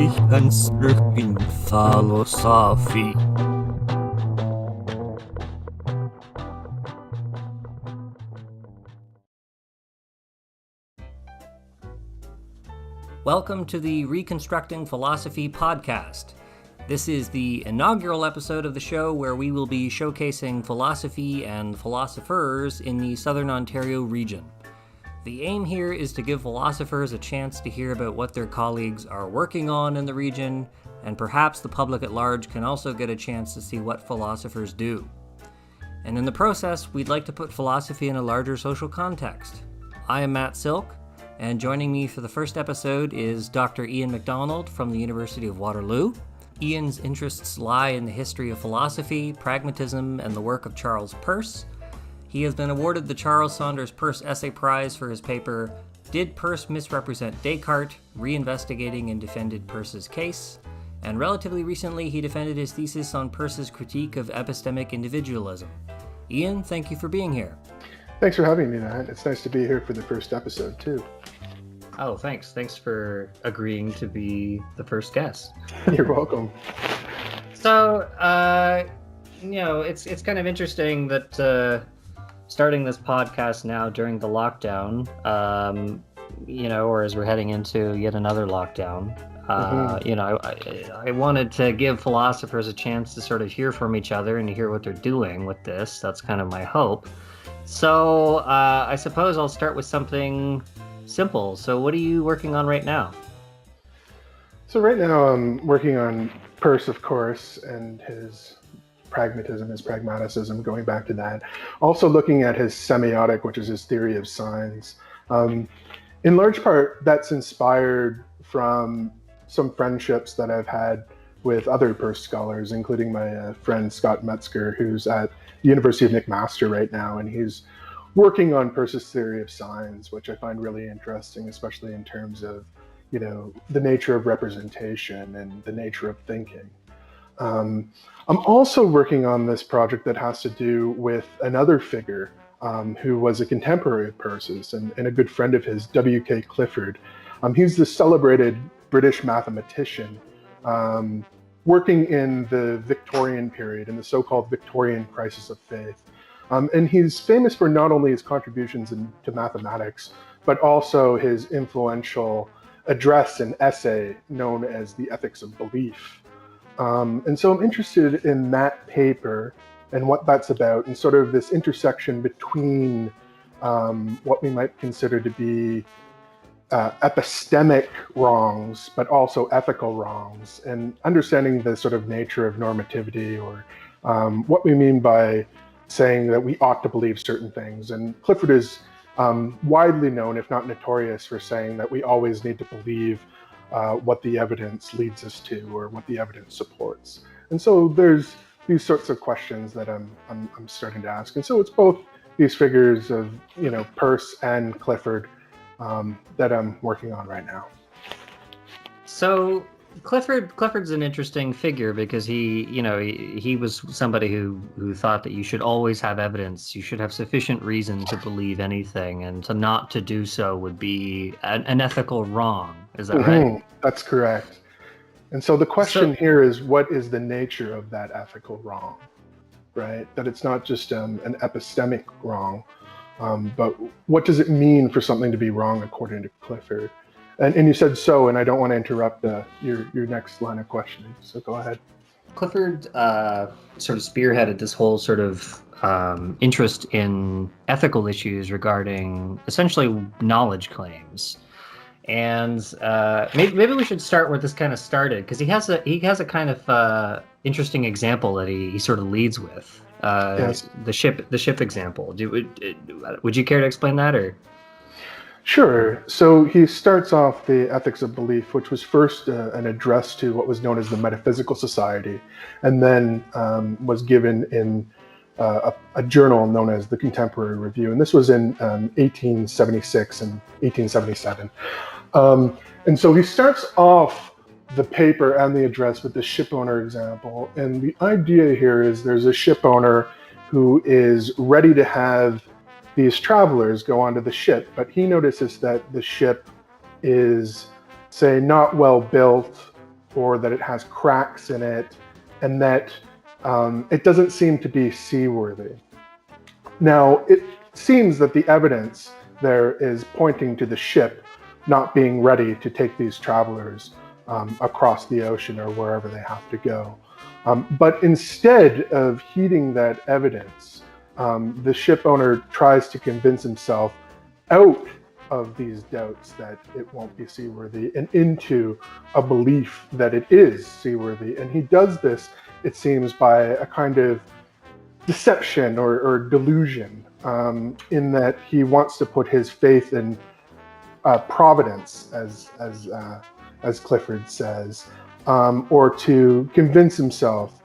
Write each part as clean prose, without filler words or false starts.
Reconstructing philosophy. Welcome to the Reconstructing Philosophy podcast. This is the inaugural episode of the show where we will be showcasing philosophy and philosophers in the Southern Ontario region. The aim here is to give philosophers a chance to hear about what their colleagues are working on in the region, and perhaps the public at large can also get a chance to see what philosophers do. And in the process, we'd like to put philosophy in a larger social context. I am Matt Silk, and joining me for the first episode is Dr. Ian MacDonald from the University of Waterloo. Ian's interests lie in the history of philosophy, pragmatism, and the work of Charles Peirce. He has been awarded the Charles Saunders Peirce Essay Prize for his paper, Did Peirce Misrepresent Descartes? Reinvestigating and defended Peirce's case. And relatively recently, he defended his thesis on Peirce's critique of epistemic individualism. Ian, thank you for being here. Thanks for having me, Matt. It's nice to be here for the first episode, too. Oh, thanks. Thanks for agreeing to be the first guest. You're welcome. So, it's kind of interesting that starting this podcast now during the lockdown, or as we're heading into yet another lockdown, I wanted to give philosophers a chance to sort of hear from each other and to hear what they're doing with this. That's kind of my hope. So I suppose I'll start with something simple. So what are you working on right now? So right now I'm working on Peirce, of course, and his pragmatism, his pragmatism, going back to that. Also looking at his semiotic, which is his theory of signs. In large part, that's inspired from some friendships that I've had with other Peirce scholars, including my friend Scott Metzger, who's at the University of McMaster right now, and he's working on Peirce's theory of signs, which I find really interesting, especially in terms of, the nature of representation and the nature of thinking. I'm also working on this project that has to do with another figure who was a contemporary of Peirce's and a good friend of his, W.K. Clifford. He's the celebrated British mathematician working in the Victorian period, in the so-called Victorian crisis of faith. And he's famous for not only his contributions to mathematics, but also his influential address and essay known as The Ethics of Belief. And so I'm interested in that paper and what that's about, and sort of this intersection between what we might consider to be epistemic wrongs, but also ethical wrongs, and understanding the sort of nature of normativity, or what we mean by saying that we ought to believe certain things. And Clifford is widely known, if not notorious, for saying that we always need to believe what the evidence leads us to, or what the evidence supports. And so there's these sorts of questions that I'm starting to ask. And so it's both these figures of Peirce and Clifford that I'm working on right now. So Clifford's an interesting figure because he was somebody who thought that you should always have evidence. You should have sufficient reason to believe anything, and to not to do so would be an ethical wrong. Is that right? That's correct. And so the question here is, what is the nature of that ethical wrong, right? That it's not just an epistemic wrong, but what does it mean for something to be wrong according to Clifford? And you said so, and I don't want to interrupt your next line of questioning, so go ahead. Clifford sort of spearheaded this whole sort of interest in ethical issues regarding essentially knowledge claims. And maybe we should start where this kind of started, because he has a kind of interesting example that he sort of leads with. Yes. The ship example. Would you care to explain that, or? Sure. So he starts off the Ethics of Belief, which was first an address to what was known as the Metaphysical Society, and then was given in a journal known as the Contemporary Review. And this was in 1876 and 1877. And so he starts off the paper and the address with the ship owner example. And the idea here is there's a ship owner who is ready to have these travelers go onto the ship, but he notices that the ship is, say, not well built, or that it has cracks in it, and that it doesn't seem to be seaworthy. Now, it seems that the evidence there is pointing to the ship not being ready to take these travelers across the ocean or wherever they have to go. But instead of heeding that evidence, the ship owner tries to convince himself out of these doubts that it won't be seaworthy and into a belief that it is seaworthy. And he does this, it seems, by a kind of deception or delusion, in that he wants to put his faith in providence, as Clifford says, or to convince himself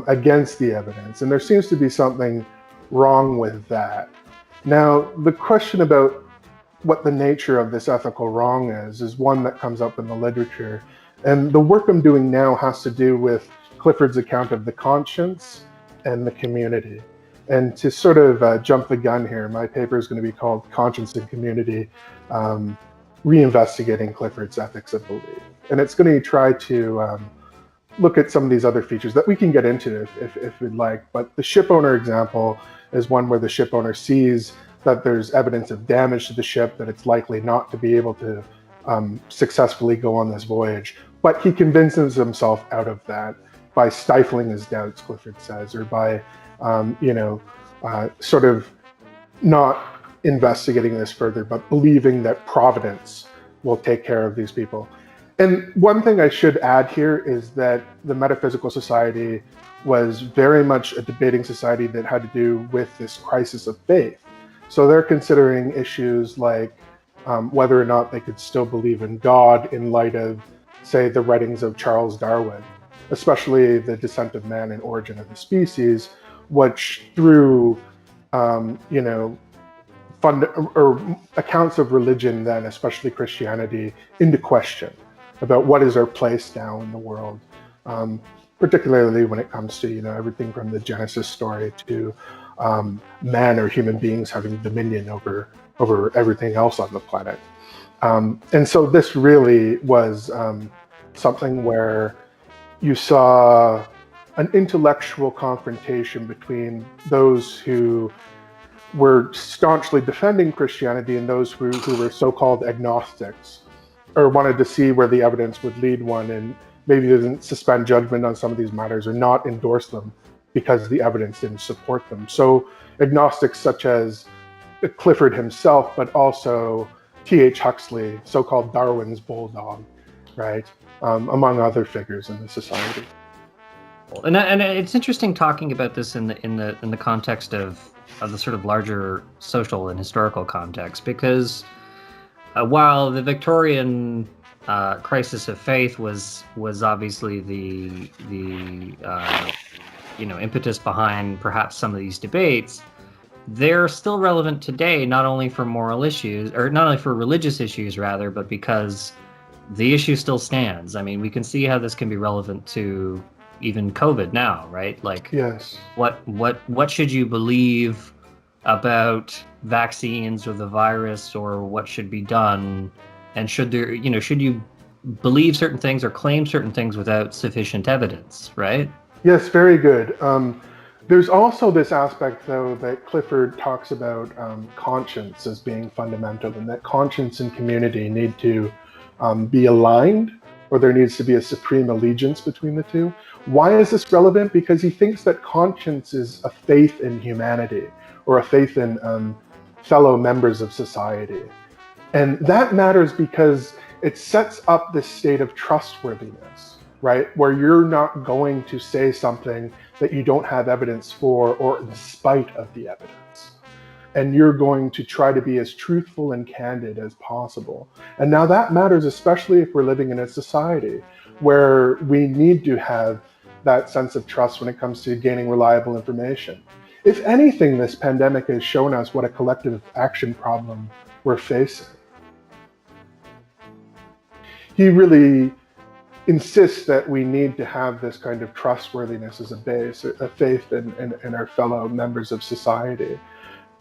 against the evidence. And there seems to be something wrong with that. Now, the question about what the nature of this ethical wrong is one that comes up in the literature. And the work I'm doing now has to do with Clifford's account of the conscience and the community. And to sort of jump the gun here, my paper is going to be called Conscience and Community, Reinvestigating Clifford's Ethics of Belief. And it's going to try to look at some of these other features that we can get into if we'd like. But the ship owner example is one where the ship owner sees that there's evidence of damage to the ship, that it's likely not to be able to successfully go on this voyage. But he convinces himself out of that by stifling his doubts, Clifford says, or by, sort of not investigating this further, but believing that Providence will take care of these people. And one thing I should add here is that the Metaphysical Society was very much a debating society that had to do with this crisis of faith. So they're considering issues like whether or not they could still believe in God in light of, say, the writings of Charles Darwin, especially The Descent of Man and Origin of the Species, which threw, accounts of religion then, especially Christianity, into question about what is our place now in the world, particularly when it comes to, everything from the Genesis story to man or human beings having dominion over everything else on the planet. And so this really was something where you saw an intellectual confrontation between those who were staunchly defending Christianity and those who were so-called agnostics, or wanted to see where the evidence would lead one and maybe didn't suspend judgment on some of these matters or not endorse them because the evidence didn't support them. So agnostics such as Clifford himself, but also T.H. Huxley, so-called Darwin's bulldog, right? Among other figures in the society. And it's interesting talking about this in the context of the sort of larger social and historical context, because while the Victorian crisis of faith was obviously the impetus behind perhaps some of these debates, they're still relevant today, not only for moral issues, or not only for religious issues rather, but because the issue still stands. I mean, we can see how this can be relevant to even COVID now, right? Like, yes, what should you believe about vaccines or the virus, or what should be done, and should you believe certain things or claim certain things without sufficient evidence, right? Yes, very good. There's also this aspect, though, that Clifford talks about conscience as being fundamental, and that conscience and community need to be aligned, or there needs to be a supreme allegiance between the two. Why is this relevant? Because he thinks that conscience is a faith in humanity, or a faith in fellow members of society. And that matters because it sets up this state of trustworthiness, right? Where you're not going to say something that you don't have evidence for, or in spite of the evidence. And you're going to try to be as truthful and candid as possible. And now that matters, especially if we're living in a society where we need to have that sense of trust when it comes to gaining reliable information. If anything, this pandemic has shown us what a collective action problem we're facing. He really insists that we need to have this kind of trustworthiness as a base, a faith in our fellow members of society.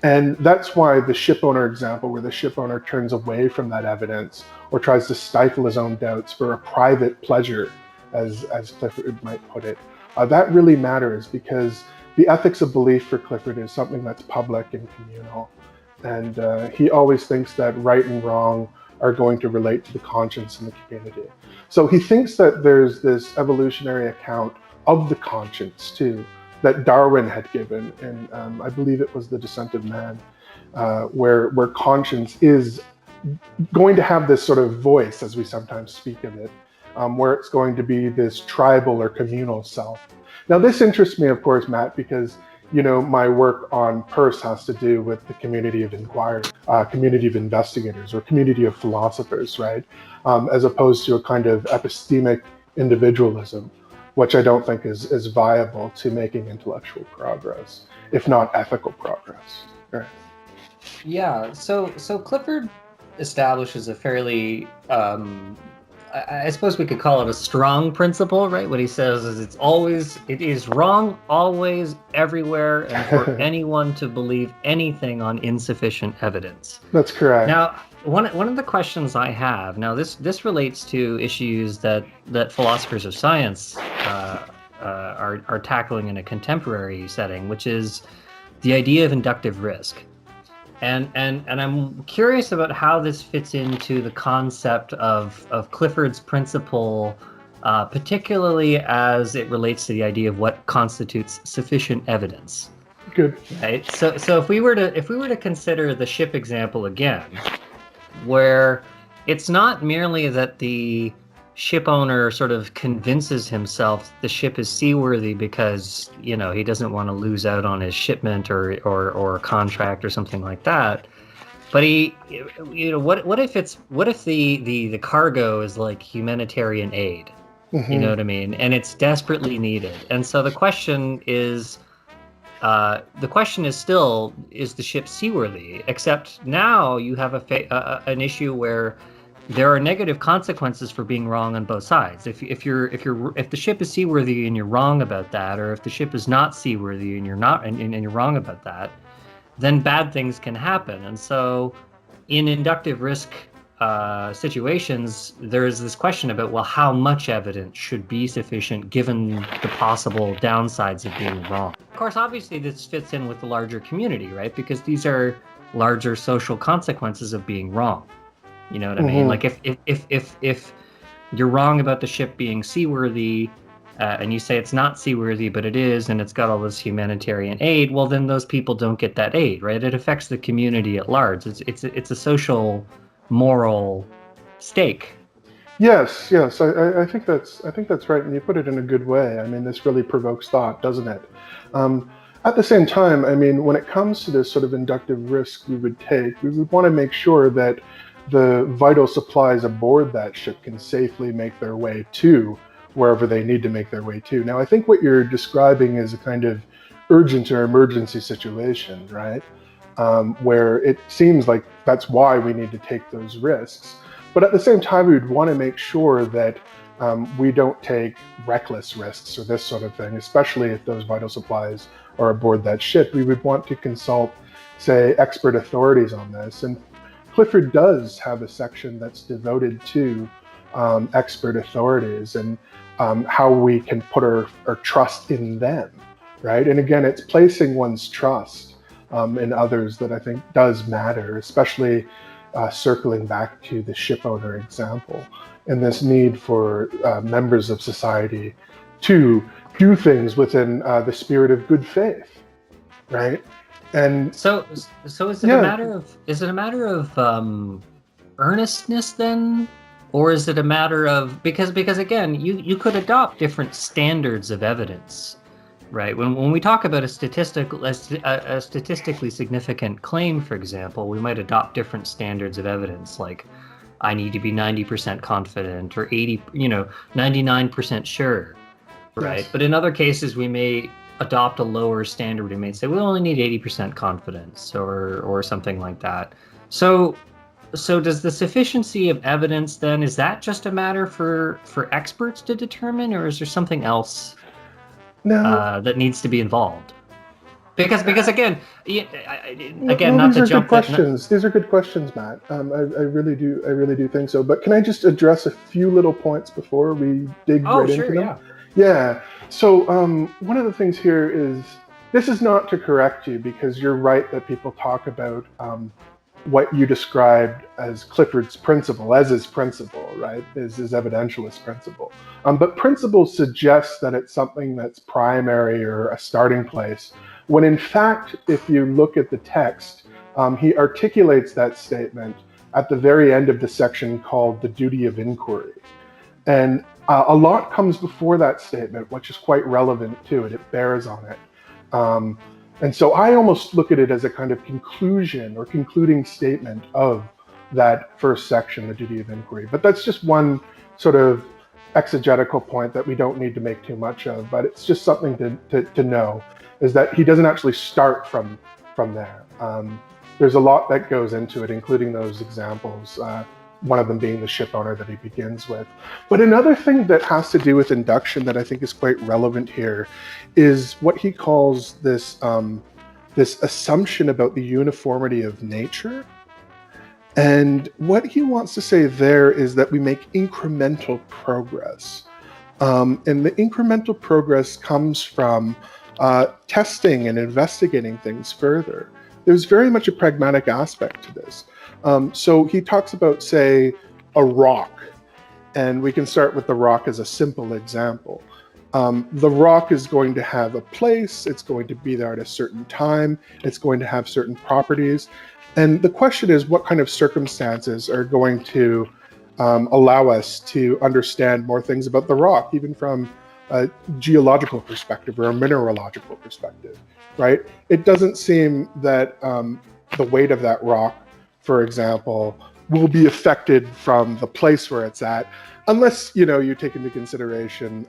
And that's why the ship owner example, where the ship owner turns away from that evidence or tries to stifle his own doubts for a private pleasure as Clifford might put it. That really matters because the ethics of belief for Clifford is something that's public and communal. And he always thinks that right and wrong are going to relate to the conscience in the community. So he thinks that there's this evolutionary account of the conscience too, that Darwin had given, and I believe it was The Descent of Man, where conscience is going to have this sort of voice, as we sometimes speak of it, where it's going to be this tribal or communal self. Now, this interests me, of course, Matt, because my work on Peirce has to do with the community of inquiry, community of investigators, or community of philosophers, right? As opposed to a kind of epistemic individualism, which I don't think is viable to making intellectual progress, if not ethical progress. Right? Yeah. So Clifford establishes a fairly, I suppose we could call it a strong principle, right? What he says is it is wrong always, everywhere, and for anyone to believe anything on insufficient evidence. That's correct. Now, one of the questions I have, now this relates to issues that philosophers of science are tackling in a contemporary setting, which is the idea of inductive risk. And I'm curious about how this fits into the concept of Clifford's principle, particularly as it relates to the idea of what constitutes sufficient evidence. Good. Right. So if we were to consider the ship example again, where it's not merely that the ship owner sort of convinces himself the ship is seaworthy because he doesn't want to lose out on his shipment or a contract or something like that, but what if the cargo is like humanitarian aid, you know what I mean, and it's desperately needed, and so the question is still, is the ship seaworthy? Except now you have an issue where there are negative consequences for being wrong on both sides. If the ship is seaworthy and you're wrong about that, or if the ship is not seaworthy and you're not and you're wrong about that, then bad things can happen. And so, in inductive risk situations, there is this question about, well, how much evidence should be sufficient given the possible downsides of being wrong? Of course, obviously, this fits in with the larger community, right? Because these are larger social consequences of being wrong. You know what I mean? Like if you're wrong about the ship being seaworthy, and you say it's not seaworthy, but it is, and it's got all this humanitarian aid, well, then those people don't get that aid, right? It affects the community at large. It's a social, moral stake. Yes. I think that's right, and you put it in a good way. I mean, this really provokes thought, doesn't it? At the same time, I mean, when it comes to this sort of inductive risk we would take, we would want to make sure that the vital supplies aboard that ship can safely make their way to wherever they need to make their way to. Now, I think what you're describing is a kind of urgent or emergency situation, right? Where it seems like that's why we need to take those risks. But at the same time, we would want to make sure that we don't take reckless risks or this sort of thing, especially if those vital supplies are aboard that ship. We would want to consult, say, expert authorities on this. And Clifford does have a section that's devoted to expert authorities and how we can put our trust in them, right? And again, it's placing one's trust in others that I think does matter, especially circling back to the ship owner example and this need for members of society to do things within the spirit of good faith, right? And so is it a matter of earnestness then, or is it a matter of because again you could adopt different standards of evidence, right? When we talk about a statistically significant claim, for example, we might adopt different standards of evidence, like I need to be 90% confident or 99% sure, right? Yes. But in other cases, we may adopt a lower standard. We may say we only need 80% confidence or something like that. So does the sufficiency of evidence then, is that just a matter for experts to determine, or is there something else that needs to be involved? Because again, No, not these to are good jump that. questions. These are good questions, Matt. I really do think so. But can I just address a few little points before we dig Oh, right into sure, them? yeah. Yeah. So one of the things here is this is not to correct you because you're right that people talk about what you described as Clifford's principle, as his principle, right? Is his evidentialist principle. But principle suggests that it's something that's primary or a starting place, when in fact, if you look at the text, he articulates that statement at the very end of the section called the duty of inquiry. And a lot comes before that statement, which is quite relevant to it. It bears on it. And so I almost look at it as a kind of conclusion or concluding statement of that first section, the duty of inquiry. But that's just one sort of exegetical point that we don't need to make too much of, but it's just something to know, is that he doesn't actually start from there. There's a lot that goes into it, including those examples, one of them being the ship owner that he begins with. But another thing that has to do with induction that I think is quite relevant here is what he calls this assumption about the uniformity of nature. And what he wants to say there is that we make incremental progress. And the incremental progress comes from testing and investigating things further. There's very much a pragmatic aspect to this. So he talks about, say, a rock, and we can start with the rock as a simple example. The rock is going to have a place, it's going to be there at a certain time, it's going to have certain properties. And the question is, what kind of circumstances are going to allow us to understand more things about the rock, even from a geological perspective or a mineralogical perspective, right? It doesn't seem that the weight of that rock, for example, will be affected from the place where it's at, unless you take into consideration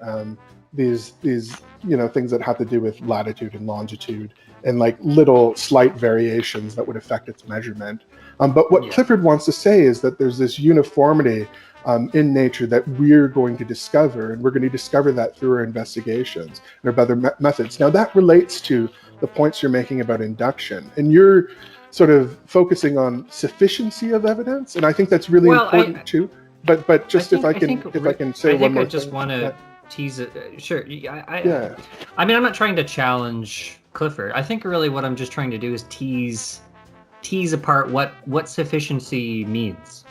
these things that have to do with latitude and longitude and like little slight variations that would affect its measurement. But what Clifford wants to say is that there's this uniformity in nature that we're going to discover, and we're going to discover that through our investigations and our other methods. Now that relates to the points you're making about induction, and you're sort of focusing on sufficiency of evidence, and I think that's really important too. But just if I can say one more thing. I just want to tease it. Sure. I mean, I'm not trying to challenge Clifford. I think really what I'm just trying to do is tease apart what sufficiency means.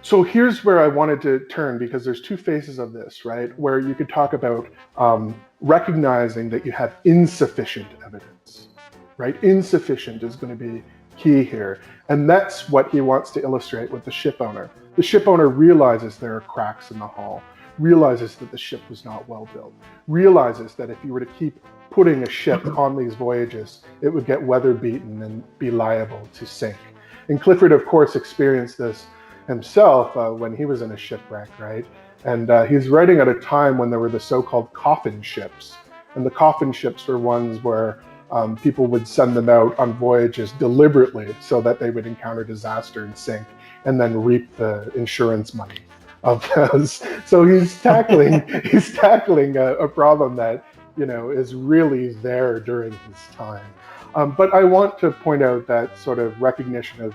So here's where I wanted to turn, because there's two faces of this, right? Where you could talk about recognizing that you have insufficient evidence, right? Insufficient is going to be key here. And that's what he wants to illustrate with the ship owner. The ship owner realizes there are cracks in the hull, realizes that the ship was not well built, realizes that if you were to keep putting a ship on these voyages, it would get weather beaten and be liable to sink. And Clifford, of course, experienced this himself when he was in a shipwreck, right? And he's writing at a time when there were the so-called coffin ships. And the coffin ships were ones where people would send them out on voyages deliberately so that they would encounter disaster and sink, and then reap the insurance money of those. So he's tackling a problem that is really there during his time. But I want to point out that sort of recognition of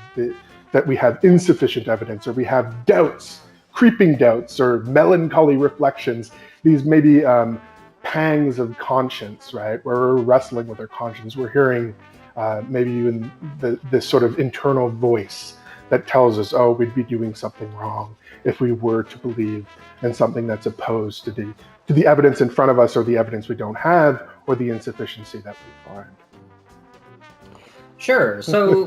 that we have insufficient evidence, or we have doubts, creeping doubts, or melancholy reflections. These maybe pangs of conscience, right? Where we're wrestling with our conscience. We're hearing maybe even this sort of internal voice that tells us, oh, we'd be doing something wrong if we were to believe in something that's opposed to the evidence in front of us, or the evidence we don't have, or the insufficiency that we find. Sure. So,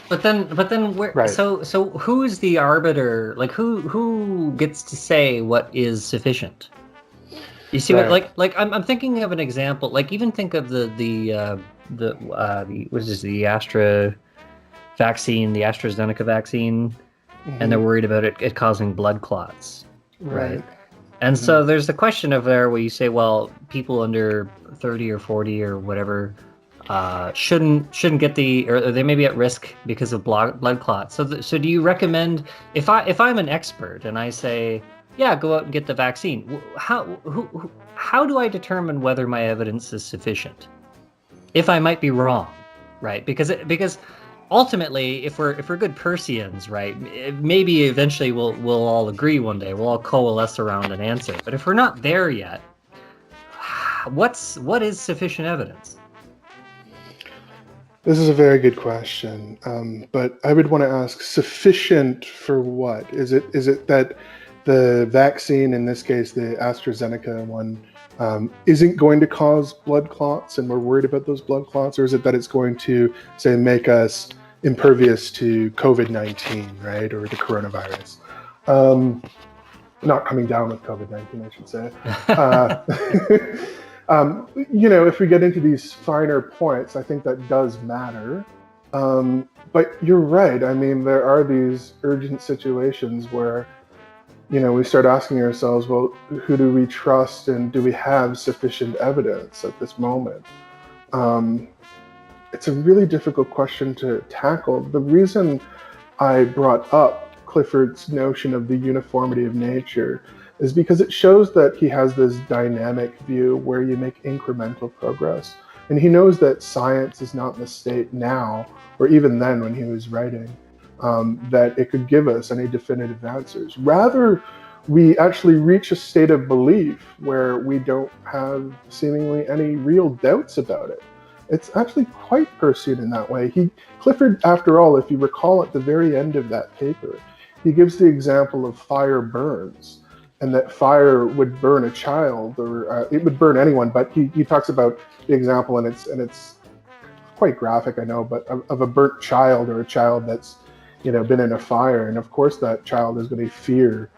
but then where? Right. So who is the arbiter? Like who gets to say what is sufficient? You see Right. what I'm thinking of an example. Like even think of the what is this, the AstraZeneca vaccine, and they're worried about it causing blood clots, right? And so there's the question of there where you say, well, people under 30 or 40 or whatever shouldn't get or they may be at risk because of blood clots. So do you recommend, if I'm an expert and I say, yeah, go out and get the vaccine, how do I determine whether my evidence is sufficient? if I might be wrong, right? Because ultimately, if we're good Peirceans, right, maybe eventually we'll all agree one day, we'll all coalesce around an answer. But if we're not there yet, what is sufficient evidence? This is a very good question, but I would want to ask: sufficient for what? Is it that the vaccine, in this case, the AstraZeneca one, isn't going to cause blood clots, and we're worried about those blood clots, or is it that it's going to, say, make us impervious to COVID-19, right, or the coronavirus? Not coming down with COVID-19, I should say. If we get into these finer points, I think that does matter. But you're right. I mean, there are these urgent situations where, we start asking ourselves, well, who do we trust, and do we have sufficient evidence at this moment? It's a really difficult question to tackle. The reason I brought up Clifford's notion of the uniformity of nature is because it shows that he has this dynamic view where you make incremental progress. And he knows that science is not in the state now, or even then when he was writing, that it could give us any definitive answers. Rather, we actually reach a state of belief where we don't have seemingly any real doubts about it. It's actually quite Peircean in that way. Clifford, after all, if you recall at the very end of that paper, he gives the example of fire burns, and that fire would burn a child, or it would burn anyone. But he talks about the example, and it's quite graphic, I know, but of a burnt child, or a child that's been in a fire, and of course that child is going to fear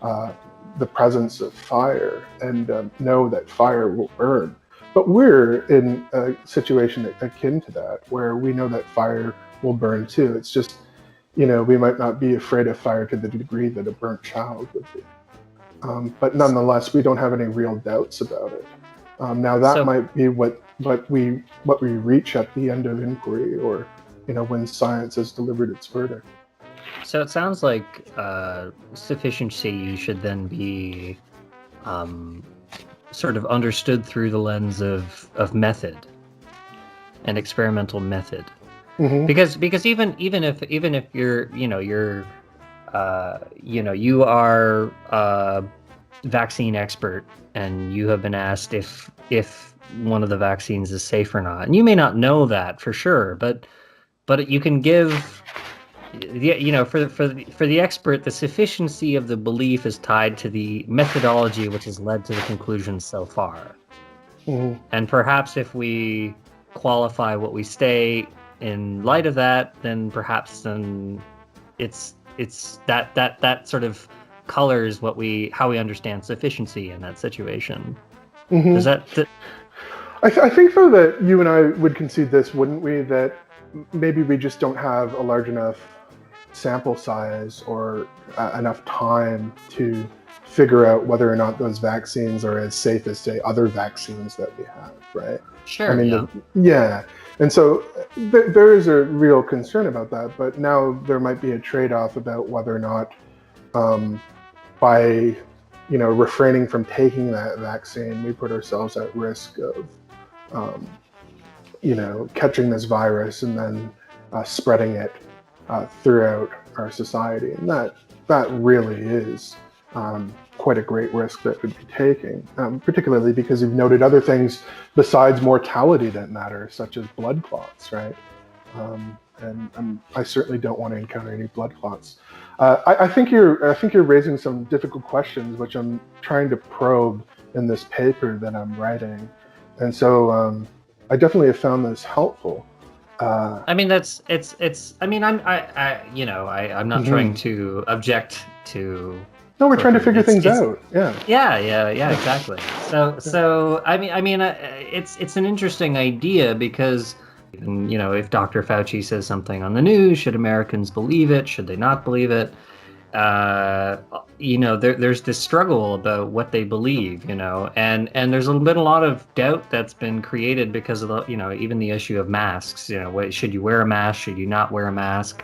the presence of fire and know that fire will burn. But we're in a situation akin to that, where we know that fire will burn too. It's just, we might not be afraid of fire to the degree that a burnt child would be. But nonetheless, we don't have any real doubts about it. Now that might be what we reach at the end of inquiry, or when science has delivered its verdict. So it sounds like sufficiency should then be sort of understood through the lens of method and experimental method. Mm-hmm. Because even if you're you are a vaccine expert and you have been asked if one of the vaccines is safe or not, and you may not know that for sure, but you can give for the expert, the sufficiency of the belief is tied to the methodology which has led to the conclusion so far. Mm-hmm. And perhaps if we qualify what we state in light of that, then perhaps it's that sort of colors how we understand sufficiency in that situation. Mm-hmm. Does that? I think though that you and I would concede this, wouldn't we? That maybe we just don't have a large enough sample size or enough time to figure out whether or not those vaccines are as safe as, say, other vaccines that we have, right? Sure. I mean, yeah. And so there is a real concern about that, but now there might be a trade-off about whether or not by refraining from taking that vaccine, we put ourselves at risk of catching this virus and then spreading it throughout our society. And that really is quite a great risk that we'd be taking, particularly because you've noted other things besides mortality that matter, such as blood clots, right? And I certainly don't want to encounter any blood clots. I think you're raising some difficult questions, which I'm trying to probe in this paper that I'm writing, and so I definitely have found this helpful. I mean, I mean, I'm not mm-hmm. trying to object to. No, we're trying to figure things out. Yeah, exactly. So I mean, it's an interesting idea because, if Dr. Fauci says something on the news, should Americans believe it? Should they not believe it? There's this struggle about what they believe, and there's been a lot of doubt that's been created because of even the issue of masks. Should you wear a mask? Should you not wear a mask?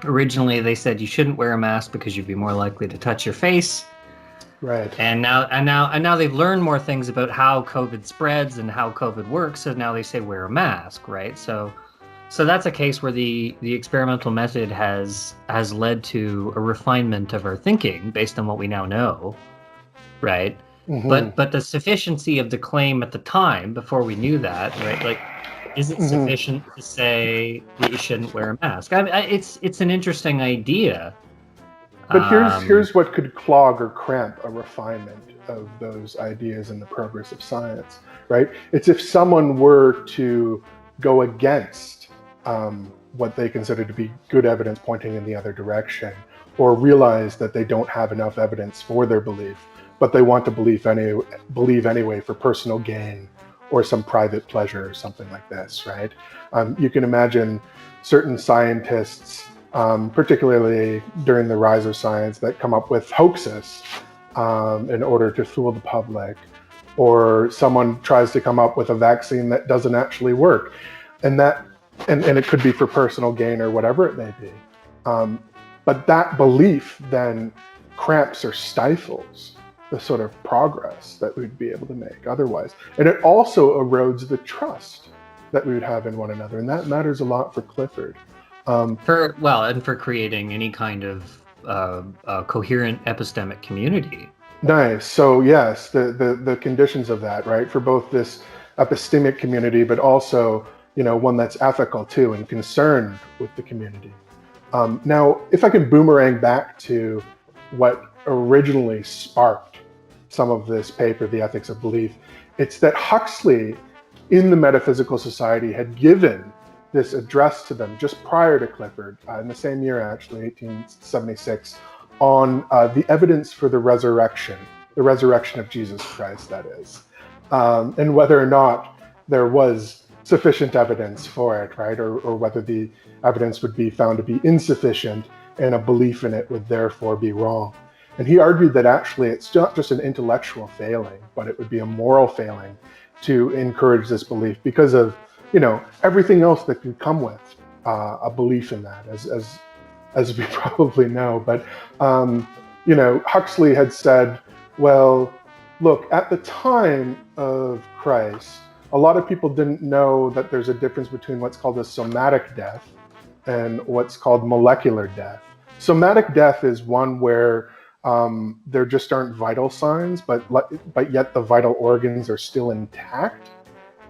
Originally, they said you shouldn't wear a mask because you'd be more likely to touch your face. Right. And now they've learned more things about how COVID spreads and how COVID works. So now they say wear a mask, right? So that's a case where the experimental method has led to a refinement of our thinking based on what we now know, right? Mm-hmm. But the sufficiency of the claim at the time, before we knew that, right? Like, is it Mm-hmm. sufficient to say that you shouldn't wear a mask? I mean, it's an interesting idea. But here's what could clog or cramp a refinement of those ideas in the progress of science, right? It's if someone were to go against what they consider to be good evidence pointing in the other direction, or realize that they don't have enough evidence for their belief, but they want to believe anyway for personal gain or some private pleasure or something like this, right? You can imagine certain scientists, particularly during the rise of science, that come up with hoaxes in order to fool the public, or someone tries to come up with a vaccine that doesn't actually work, and it could be for personal gain or whatever it may be. But that belief then cramps or stifles the sort of progress that we'd be able to make otherwise. And it also erodes the trust that we would have in one another. And that matters a lot for Clifford. and for creating any kind of coherent epistemic community. Nice. So yes, the conditions of that, right, for both this epistemic community, but also, one that's ethical too and concerned with the community. Now, if I can boomerang back to what originally sparked some of this paper, The Ethics of Belief, it's that Huxley in the Metaphysical Society had given this address to them just prior to Clifford, in the same year actually, 1876, on the evidence for the resurrection of Jesus Christ, that is, and whether or not there was sufficient evidence for it, right, or whether the evidence would be found to be insufficient and a belief in it would therefore be wrong. And he argued that actually it's not just an intellectual failing, but it would be a moral failing to encourage this belief because of, everything else that could come with a belief in that, as we probably know. But, Huxley had said, well, look, at the time of Christ, a lot of people didn't know that there's a difference between what's called a somatic death and what's called molecular death. Somatic death is one where there just aren't vital signs, but yet the vital organs are still intact.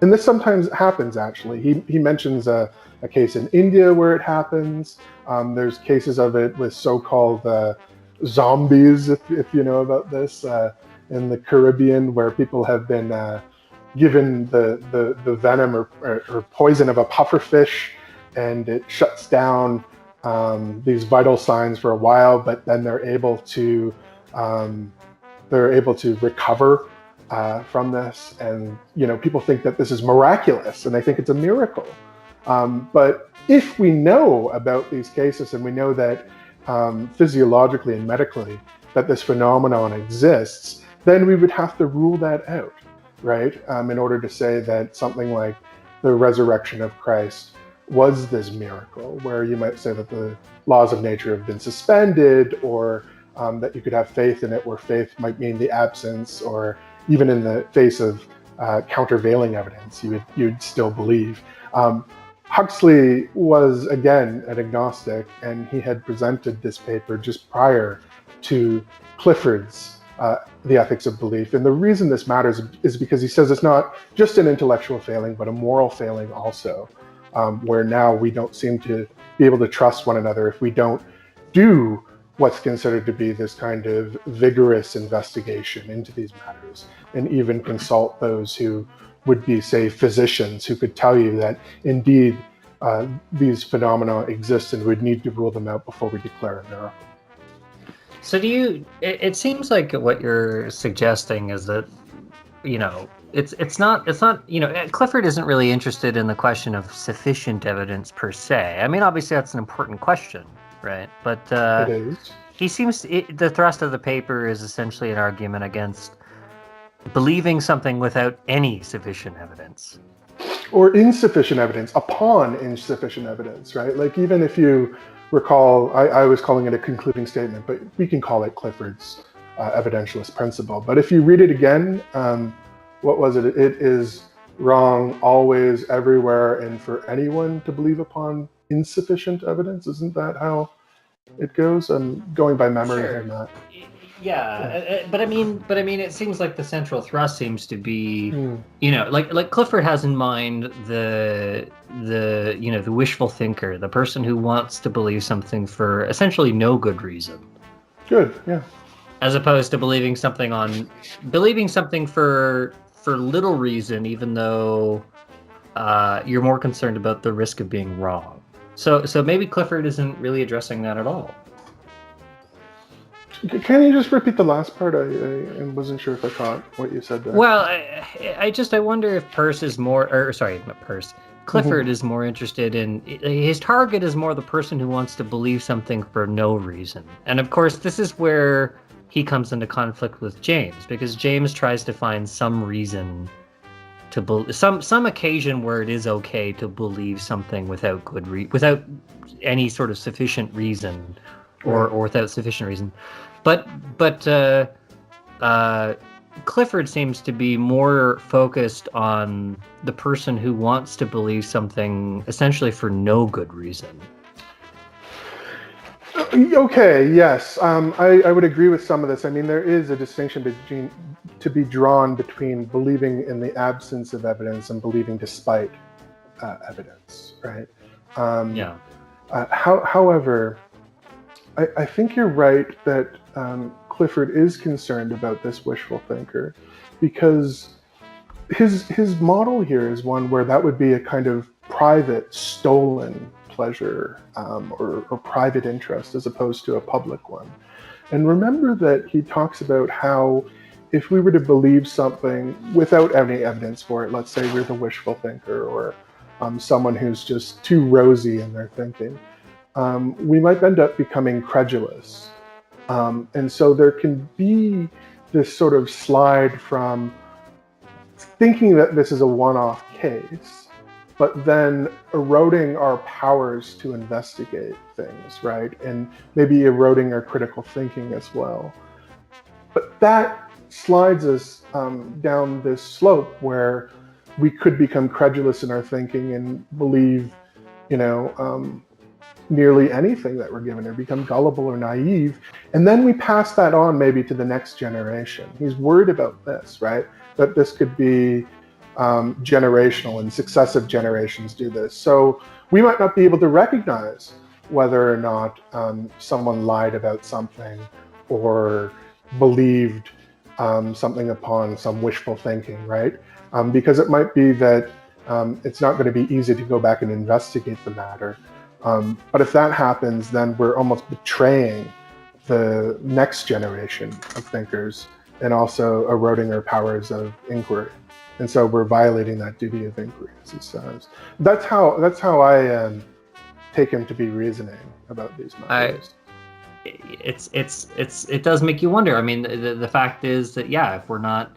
And this sometimes happens, actually. He mentions a case in India where it happens. There's cases of it with so-called zombies, if you know about this, in the Caribbean, where people have been given the venom or poison of a pufferfish, and it shuts down these vital signs for a while, but then they're able to recover from this. And people think that this is miraculous, and they think it's a miracle. But if we know about these cases, and we know that physiologically and medically that this phenomenon exists, then we would have to rule that out, right? In order to say that something like the resurrection of Christ was this miracle, where you might say that the laws of nature have been suspended, or that you could have faith in it, where faith might mean the absence, or even in the face of countervailing evidence, you'd still believe. Huxley was, again, an agnostic, and he had presented this paper just prior to Clifford's The Ethics of Belief. And the reason this matters is because he says it's not just an intellectual failing, but a moral failing also, where now we don't seem to be able to trust one another if we don't do what's considered to be this kind of vigorous investigation into these matters, and even consult those who would be, say, physicians, who could tell you that indeed these phenomena exist and we'd need to rule them out before we declare a miracle. So it seems like what you're suggesting is that, it's not, Clifford isn't really interested in the question of sufficient evidence per se. I mean, obviously that's an important question, right? But It is. he seems, the thrust of the paper is essentially an argument against believing something without any sufficient evidence. Or insufficient evidence upon insufficient evidence, right? Like, even if you recall, I was calling it a concluding statement, but we can call it Clifford's evidentialist principle. But if you read it again, what was it? It is wrong always, everywhere, and for anyone to believe upon insufficient evidence. Isn't that how it goes? I'm going by memory here, Matt. Yeah. But I mean, it seems like the central thrust seems to be, like Clifford has in mind the wishful thinker, the person who wants to believe something for essentially no good reason. Good, yeah. As opposed to believing something for little reason, even though you're more concerned about the risk of being wrong. So maybe Clifford isn't really addressing that at all. Can you just repeat the last part? I wasn't sure if I caught what you said there. Well, I wonder if Peirce is Clifford is more interested in, his target is more the person who wants to believe something for no reason. And of course, this is where he comes into conflict with James, because James tries to find some reason to believe, some occasion where it is okay to believe something without without any sort of sufficient reason, or without sufficient reason. But Clifford seems to be more focused on the person who wants to believe something essentially for no good reason. Okay, yes. I would agree with some of this. I mean, there is a distinction to be drawn between believing in the absence of evidence and believing despite evidence, right? However, I think you're right that Clifford is concerned about this wishful thinker, because his model here is one where that would be a kind of private, stolen pleasure or private interest as opposed to a public one. And remember that he talks about how if we were to believe something without any evidence for it, let's say we're the wishful thinker or someone who's just too rosy in their thinking, we might end up becoming credulous. And so there can be this sort of slide from thinking that this is a one-off case, but then eroding our powers to investigate things, right? And maybe eroding our critical thinking as well. But that slides us down this slope where we could become credulous in our thinking and believe, nearly anything that we're given, or become gullible or naive. And then we pass that on maybe to the next generation. He's worried about this, right? That this could be generational, and successive generations do this. So we might not be able to recognize whether or not someone lied about something or believed something upon some wishful thinking, right? Because it might be that it's not going to be easy to go back and investigate the matter. But if that happens, then we're almost betraying the next generation of thinkers and also eroding our powers of inquiry. And so we're violating that duty of inquiry, as he says. That's how I take him to be reasoning about these matters. It does make you wonder. I mean, the fact is that, if we're not,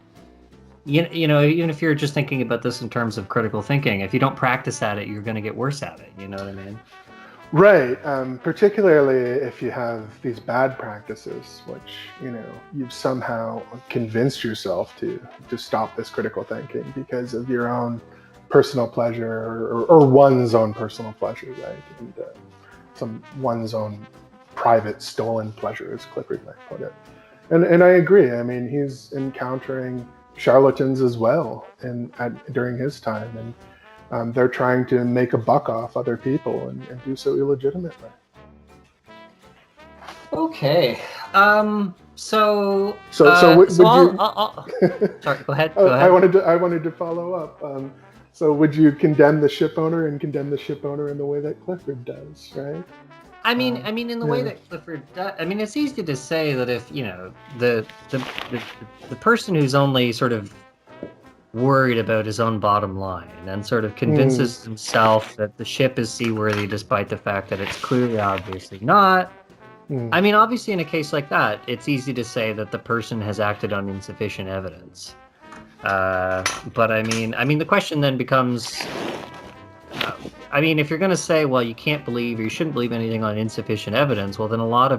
even if you're just thinking about this in terms of critical thinking, if you don't practice at it, you're going to get worse at it. You know what I mean? Right. Particularly if you have these bad practices, which, you've somehow convinced yourself to stop this critical thinking because of your own personal pleasure or one's own personal pleasure, right? And one's own private stolen pleasure, as Clifford might put it. And I agree. I mean, he's encountering charlatans as well during his time. And they're trying to make a buck off other people and do so illegitimately. Okay. Would you? Sorry. Go ahead. I wanted to follow up. So would you condemn the ship owner and condemn the ship owner in the way that Clifford does, right? I mean, in the way that Clifford does. I mean, it's easy to say that if the person who's only sort of worried about his own bottom line and sort of convinces himself that the ship is seaworthy despite the fact that it's clearly obviously not. I mean, obviously in a case like that, it's easy to say that the person has acted on insufficient evidence. But I mean, the question then becomes, if you're going to say, well, you can't believe or you shouldn't believe anything on insufficient evidence, well, then a lot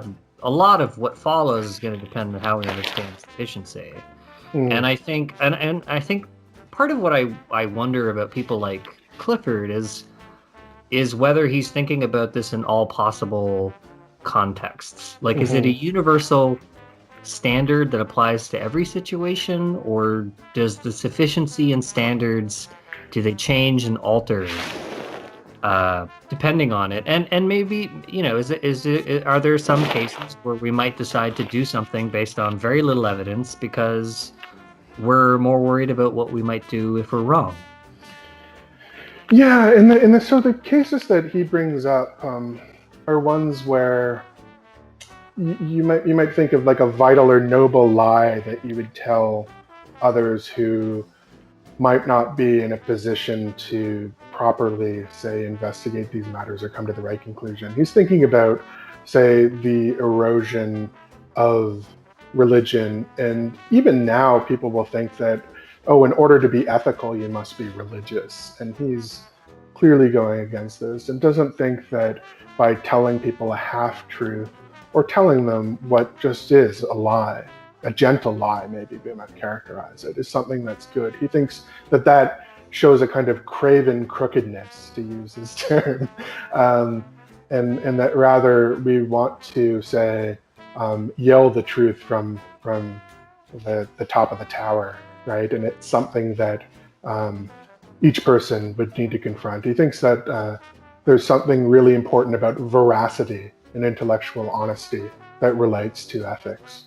a lot of what follows is going to depend on how we understand sufficiency. And I think, and I think part of what I wonder about people like Clifford is whether he's thinking about this in all possible contexts. Like, is it a universal standard that applies to every situation, or does the sufficiency and standards, do they change and alter depending on it? And maybe, you know, are there some cases where we might decide to do something based on very little evidence because we're more worried about what we might do if we're wrong? Yeah, so the cases that he brings up are ones where you might think of like a vital or noble lie that you would tell others who might not be in a position to properly, say, investigate these matters or come to the right conclusion. He's thinking about, say, the erosion of religion, and even now people will think that, oh, in order to be ethical, you must be religious. And he's clearly going against this and doesn't think that by telling people a half-truth or telling them what just is a lie, a gentle lie, maybe we might characterize it, is something that's good. He thinks that that shows a kind of craven crookedness, to use his term, and that rather we want to, say, yell the truth from the top of the tower, right? And it's something that each person would need to confront. He thinks that there's something really important about veracity and intellectual honesty that relates to ethics.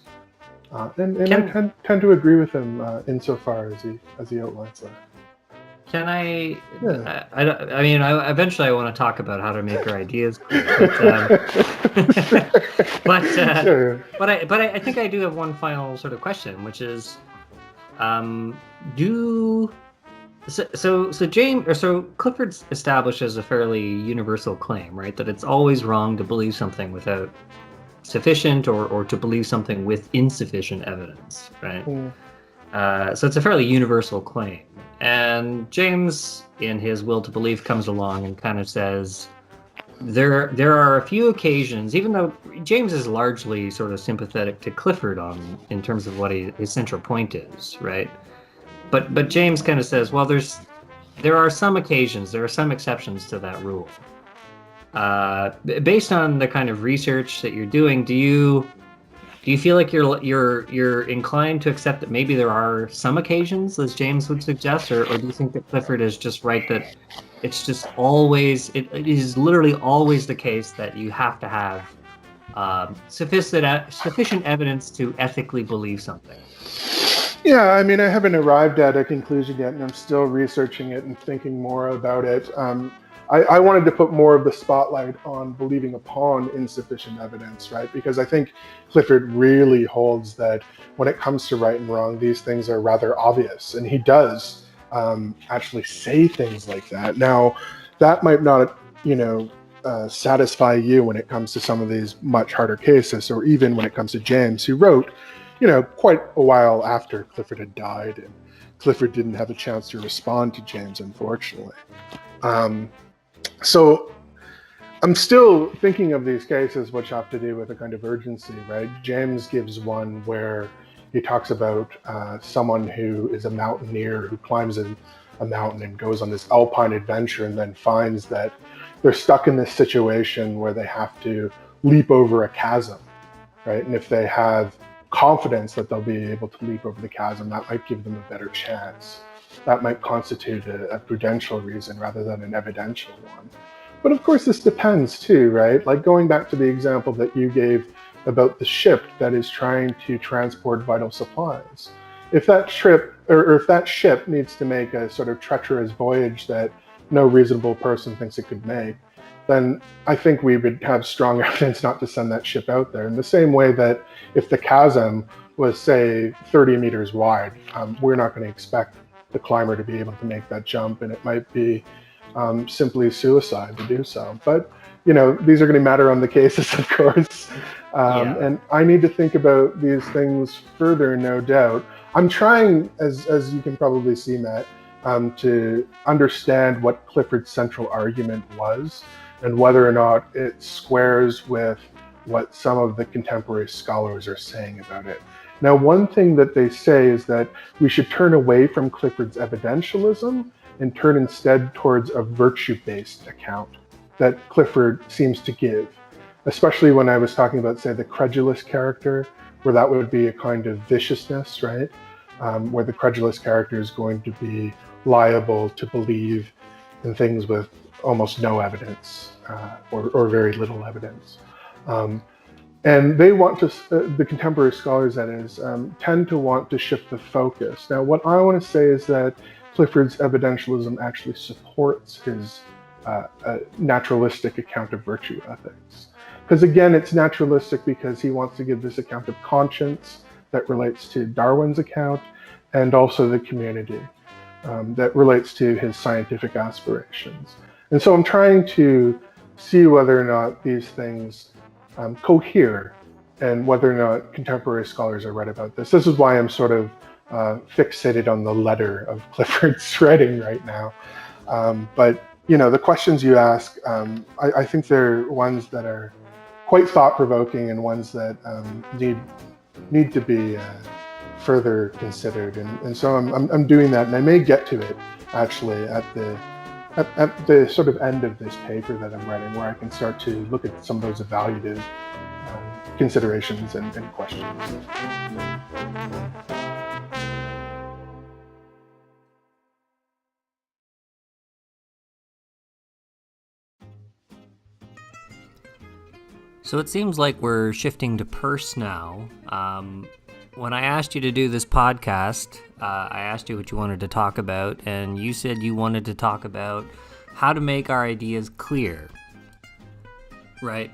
And I tend to agree with him insofar as he outlines that. Can I? Yeah. I mean, eventually I want to talk about how to make our ideas clear, but sure. but I think I do have one final sort of question, which is, so Clifford establishes a fairly universal claim, right? That it's always wrong to believe something without sufficient or to believe something with insufficient evidence, right? So it's a fairly universal claim. And James, in his Will to Believe, comes along and kind of says there are a few occasions, even though James is largely sort of sympathetic to Clifford in terms of what his central point is, right? But James kind of says, well, there are some occasions, there are some exceptions to that rule. Based on the kind of research that you're doing, do you feel like you're inclined to accept that maybe there are some occasions, as James would suggest, or do you think that Clifford is just right that it's just always, it is literally always the case that you have to have sufficient evidence to ethically believe something? Yeah, I mean, I haven't arrived at a conclusion yet, and I'm still researching it and thinking more about it. I wanted to put more of the spotlight on believing upon insufficient evidence, right? Because I think Clifford really holds that when it comes to right and wrong, these things are rather obvious. And he does actually say things like that. Now, that might not, satisfy you when it comes to some of these much harder cases, or even when it comes to James, who wrote, quite a while after Clifford had died, and Clifford didn't have a chance to respond to James, unfortunately. So I'm still thinking of these cases which have to do with a kind of urgency, right? James gives one where he talks about someone who is a mountaineer who climbs a mountain and goes on this alpine adventure and then finds that they're stuck in this situation where they have to leap over a chasm, right? And if they have confidence that they'll be able to leap over the chasm, that might give them a better chance. That might constitute a prudential reason rather than an evidential one. But of course, this depends too, right? Like going back to the example that you gave about the ship that is trying to transport vital supplies. If that ship needs to make a sort of treacherous voyage that no reasonable person thinks it could make, then I think we would have strong evidence not to send that ship out there. In the same way that if the chasm was, say, 30 meters wide, we're not going to expect the climber to be able to make that jump, and it might be simply suicide to do so. But these are going to matter on the cases, of course. And I need to think about these things further, no doubt. I'm trying, as you can probably see, Matt, to understand what Clifford's central argument was and whether or not it squares with what some of the contemporary scholars are saying about it. Now, one thing that they say is that we should turn away from Clifford's evidentialism and turn instead towards a virtue-based account that Clifford seems to give, especially when I was talking about, say, the credulous character, where that would be a kind of viciousness, right? Where the credulous character is going to be liable to believe in things with almost no evidence or very little evidence. And they want to, the contemporary scholars that is, tend to want to shift the focus. Now, what I want to say is that Clifford's evidentialism actually supports his naturalistic account of virtue ethics. Because again, it's naturalistic because he wants to give this account of conscience that relates to Darwin's account, and also the community that relates to his scientific aspirations. And so I'm trying to see whether or not these things cohere, and whether or not contemporary scholars are right about this. This is why I'm sort of fixated on the letter of Clifford's writing right now. But the questions you ask, I think they're ones that are quite thought-provoking, and ones that need to be further considered. And so I'm doing that, and I may get to it actually at the sort of end of this paper that I'm writing, where I can start to look at some of those evaluative considerations and questions. So it seems like we're shifting to Peirce now. When I asked you to do this podcast, I asked you what you wanted to talk about, and you said you wanted to talk about how to make our ideas clear. Right.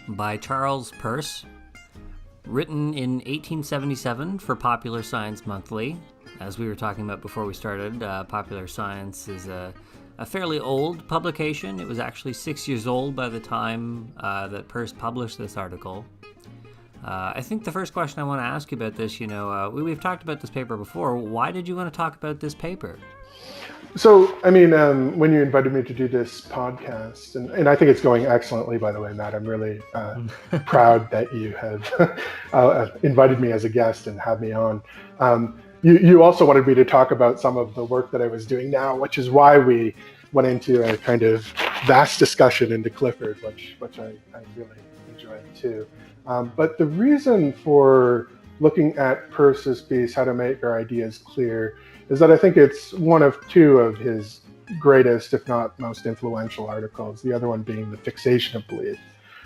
By Charles Peirce, written in 1877 for Popular Science Monthly. As we were talking about before we started, Popular Science is a fairly old publication. It was actually 6 years old by the time that Peirce published this article. I think the first question I want to ask you about this, we've talked about this paper before. Why did you want to talk about this paper? So, I mean, when you invited me to do this podcast, and I think it's going excellently, by the way, Matt, I'm really proud that you have invited me as a guest and had me on. You also wanted me to talk about some of the work that I was doing now, which is why we went into a kind of vast discussion into Clifford, which I really enjoyed too. But the reason for looking at Peirce's piece, How to Make Our Ideas Clear, is that I think it's one of two of his greatest, if not most influential articles, the other one being The Fixation of Belief.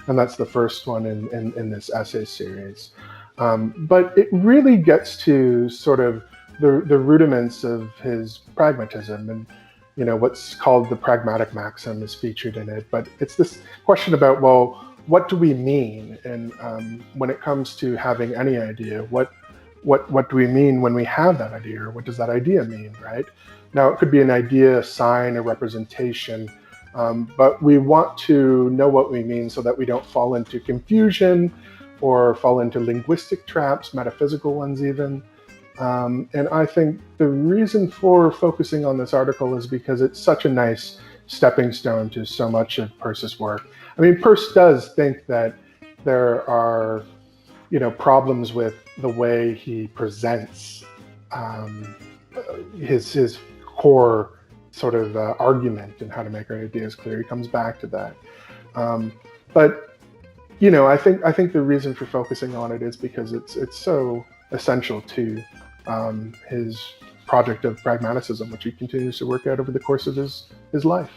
And that's the first one in this essay series. But it really gets to sort of the rudiments of his pragmatism, and what's called the pragmatic maxim is featured in it. But it's this question about, well, what do we mean? And when it comes to having any idea, what do we mean when we have that idea, or what does that idea mean, right? Now, it could be an idea, a sign, a representation, but we want to know what we mean so that we don't fall into confusion or fall into linguistic traps, metaphysical ones even. And I think the reason for focusing on this article is because it's such a nice stepping stone to so much of Peirce's work. I mean, Peirce does think that there are, problems with the way he presents his core sort of argument in How to Make Our Ideas Clear. He comes back to that. But I think the reason for focusing on it is because it's so essential to his project of pragmatism, which he continues to work out over the course of his life.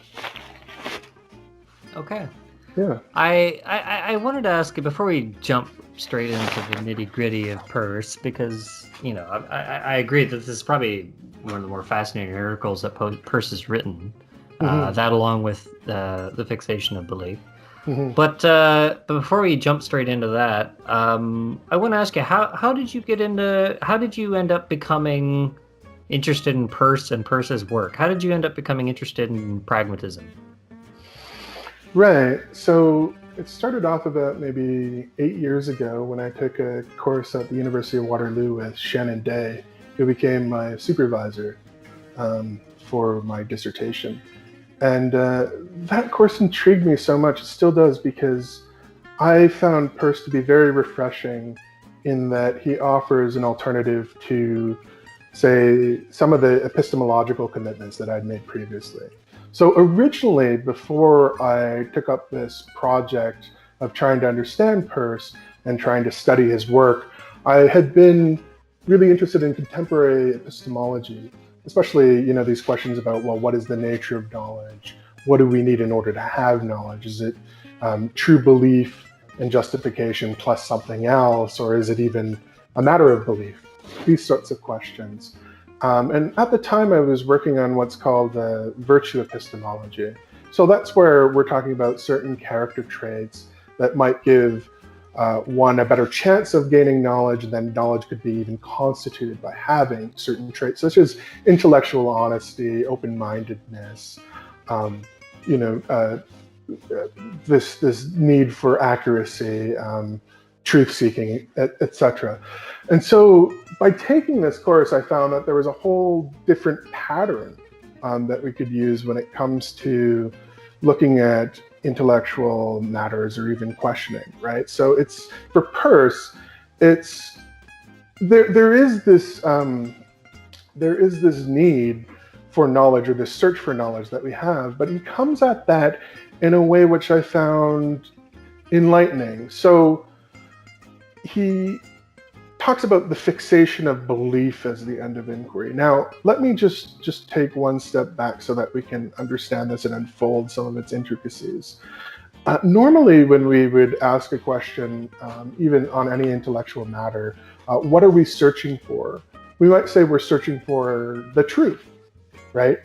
Okay. Yeah. I wanted to ask you before we jump straight into the nitty-gritty of Peirce, because I agree that this is probably one of the more fascinating articles that Peirce has written. That along with the Fixation of Belief. Mm-hmm. But before we jump straight into that, I want to ask you, how did you end up becoming interested in Peirce and Peirce's work? How did you end up becoming interested in pragmatism? Right. So it started off about maybe 8 years ago when I took a course at the University of Waterloo with Shannon Day, who became my supervisor for my dissertation. And that course intrigued me so much. It still does, because I found Peirce to be very refreshing in that he offers an alternative to, say, some of the epistemological commitments that I'd made previously. So originally, before I took up this project of trying to understand Peirce and trying to study his work, I had been really interested in contemporary epistemology, especially, these questions about, well, what is the nature of knowledge? What do we need in order to have knowledge? Is it true belief and justification plus something else, or is it even a matter of belief? These sorts of questions. And at the time, I was working on what's called virtue epistemology. So that's where we're talking about certain character traits that might give one a better chance of gaining knowledge, and then knowledge could be even constituted by having certain traits, such as intellectual honesty, open-mindedness, this need for accuracy, truth-seeking, etc. And so by taking this course, I found that there was a whole different pattern that we could use when it comes to looking at intellectual matters or even questioning, right? So it's, for Peirce, there is this need for knowledge, or this search for knowledge that we have, but he comes at that in a way which I found enlightening. So he talks about the fixation of belief as the end of inquiry. Now, let me just take one step back so that we can understand this and unfold some of its intricacies. Normally, when we would ask a question, even on any intellectual matter, what are we searching for? We might say we're searching for the truth, right?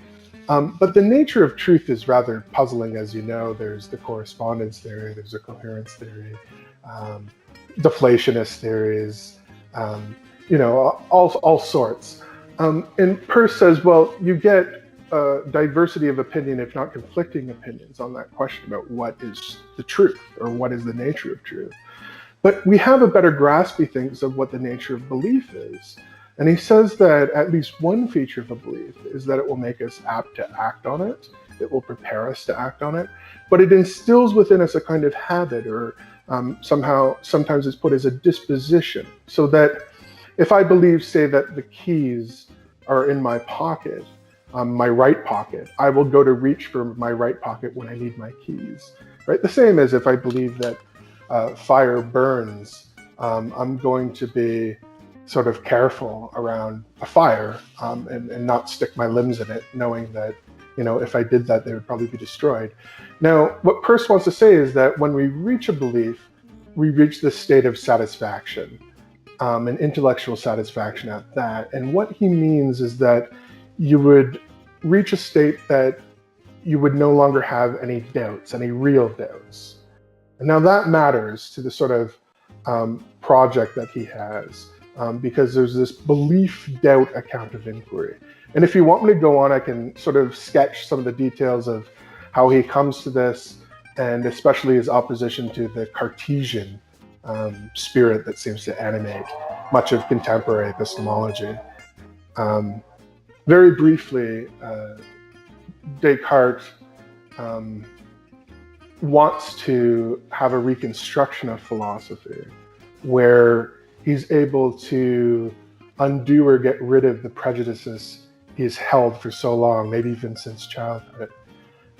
But the nature of truth is rather puzzling, as you know. There's the correspondence theory, there's a coherence theory, deflationist theories, all sorts. And Peirce says, well, you get a diversity of opinion, if not conflicting opinions, on that question about what is the truth, or what is the nature of truth. But we have a better grasp, he thinks, of what the nature of belief is. And he says that at least one feature of a belief is that it will make us apt to act on it. It will prepare us to act on it. But it instills within us a kind of habit, or sometimes it's put as a disposition, so that if I believe, say, that the keys are in my pocket, my right pocket, I will go to reach for my right pocket when I need my keys, right? The same as if I believe that fire burns, I'm going to be sort of careful around a fire and not stick my limbs in it, knowing that, if I did that, they would probably be destroyed. Now, what Peirce wants to say is that when we reach a belief, we reach this state of satisfaction, an intellectual satisfaction at that. And what he means is that you would reach a state that you would no longer have any doubts, any real doubts. And now that matters to the sort of project that he has, because there's this belief-doubt account of inquiry. And if you want me to go on, I can sort of sketch some of the details of how he comes to this, and especially his opposition to the Cartesian spirit that seems to animate much of contemporary epistemology. Very briefly, Descartes wants to have a reconstruction of philosophy where he's able to undo or get rid of the prejudices he's held for so long, maybe even since childhood,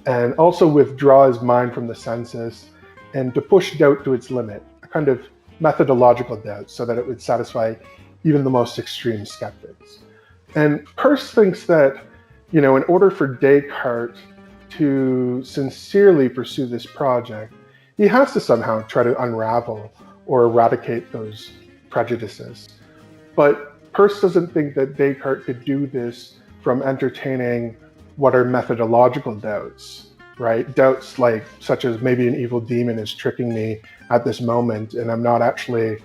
and also withdraw his mind from the senses and to push doubt to its limit, a kind of methodological doubt, so that it would satisfy even the most extreme skeptics. And Peirce thinks that, in order for Descartes to sincerely pursue this project, he has to somehow try to unravel or eradicate those prejudices. But Peirce doesn't think that Descartes could do this from entertaining what are methodological doubts, right? Doubts such as maybe an evil demon is tricking me at this moment, and I'm not actually,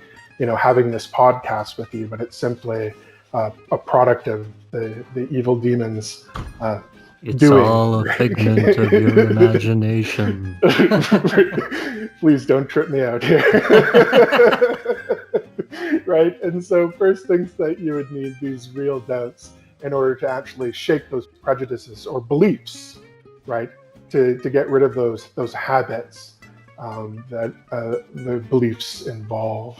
having this podcast with you, but it's simply a product of the evil demon's it's doing. All a figment of your imagination. Please don't trip me out here. Right? And so Peirce thinks that you would need these real doubts in order to actually shake those prejudices or beliefs, right? To get rid of those habits that the beliefs involve.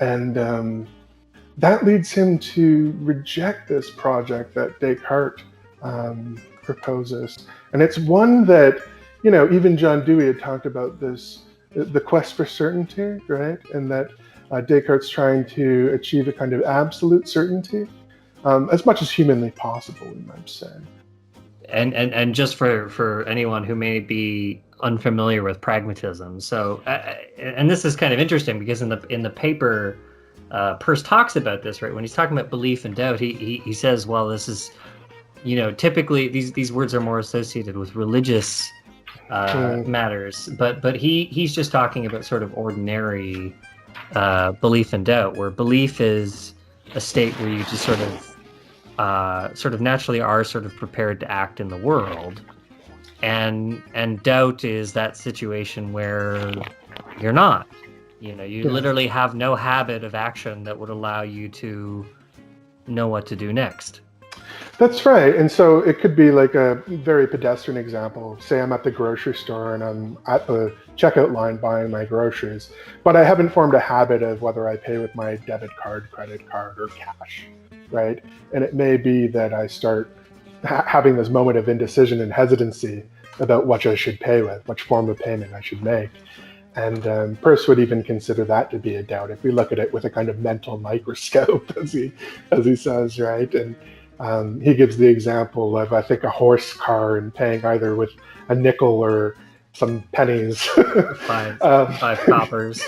And that leads him to reject this project that Descartes proposes. And it's one that, even John Dewey had talked about this, the quest for certainty, right? And that Descartes trying to achieve a kind of absolute certainty, as much as humanly possible, we might say. And just for anyone who may be unfamiliar with pragmatism, so and this is kind of interesting because in the paper, Peirce talks about this, right? When he's talking about belief and doubt, he says, well, this is, typically these words are more associated with religious matters, but he's just talking about sort of ordinary belief and doubt, where belief is a state where you just sort of naturally are sort of prepared to act in the world, and doubt is that situation where you're not. You literally have no habit of action that would allow you to know what to do next. That's right. And so it could be like a very pedestrian example. Say I'm at the grocery store and I'm at the checkout line buying my groceries, but I haven't formed a habit of whether I pay with my debit card, credit card, or cash, right? And it may be that I start having this moment of indecision and hesitancy about what I should pay with, which form of payment I should make. And Peirce would even consider that to be a doubt if we look at it with a kind of mental microscope, as he says, right? And he gives the example of, I think, a horse car and paying either with a nickel or some pennies. five coppers.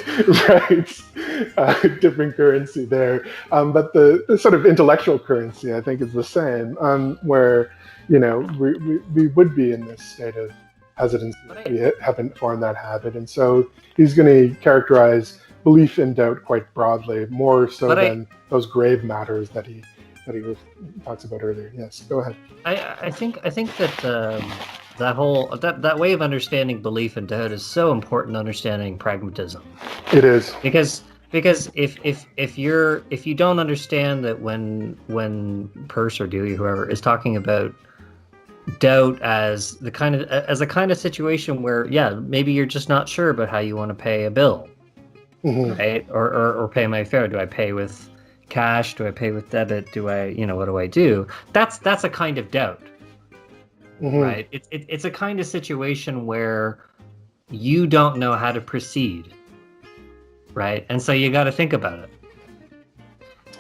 Right. Different currency there. But the sort of intellectual currency, I think, is the same, where, we would be in this state of hesitancy. We haven't formed that habit. And so he's going to characterize belief and doubt quite broadly, more so than those grave matters that he talks about earlier. Yes, go ahead. I think that that way of understanding belief and doubt is so important to understanding pragmatism. It is. Because if you don't understand that when Peirce or Dewey, whoever, is talking about doubt as a kind of situation where, maybe you're just not sure about how you want to pay a bill, right? Or pay my fare. Do I pay with cash? Do I pay with debit? Do I, what do I do? That's a kind of doubt, right? It's a kind of situation where you don't know how to proceed, right? And so you got to think about it.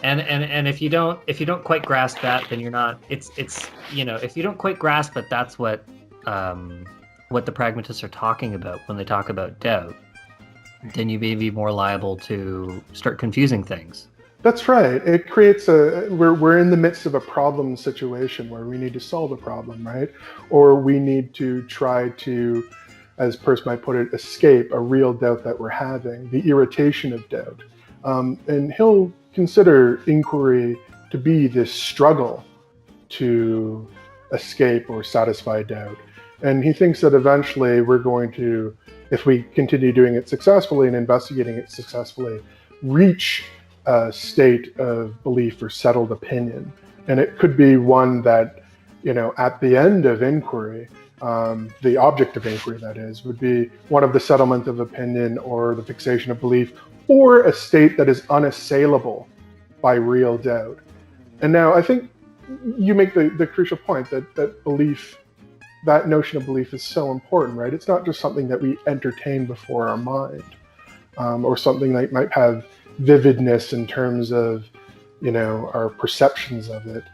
And if you don't quite grasp that, then you're not. If you don't quite grasp it, that's what the pragmatists are talking about when they talk about doubt. Then you may be more liable to start confusing things. That's right. It creates we're in the midst of a problem situation where we need to solve a problem, right? Or we need to try to, as Peirce might put it, escape a real doubt that we're having, the irritation of doubt. And he'll consider inquiry to be this struggle to escape or satisfy doubt. And he thinks that eventually we're going to, if we continue doing it successfully and investigating it successfully, reach a state of belief or settled opinion. And it could be one that, at the end of inquiry, the object of inquiry, that is, would be one of the settlement of opinion or the fixation of belief, or a state that is unassailable by real doubt. And now I think you make the crucial point that belief, that notion of belief is so important, right? It's not just something that we entertain before our mind, or something that might have vividness in terms of, our perceptions of it.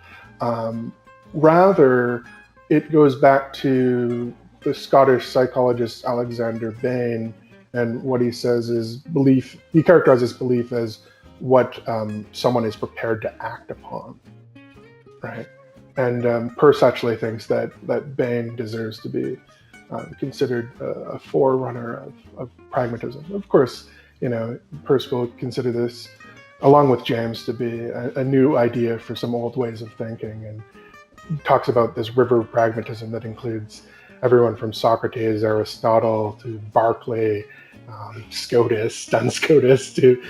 Rather, it goes back to the Scottish psychologist Alexander Bain, and what he says is belief. He characterizes belief as what someone is prepared to act upon, right? And Peirce actually thinks that Bain deserves to be considered a forerunner of pragmatism. Of course, Peirce will consider this, along with James, to be a new idea for some old ways of thinking, and talks about this river of pragmatism that includes everyone from Socrates, Aristotle, to Berkeley, Scotus, Duns Scotus, to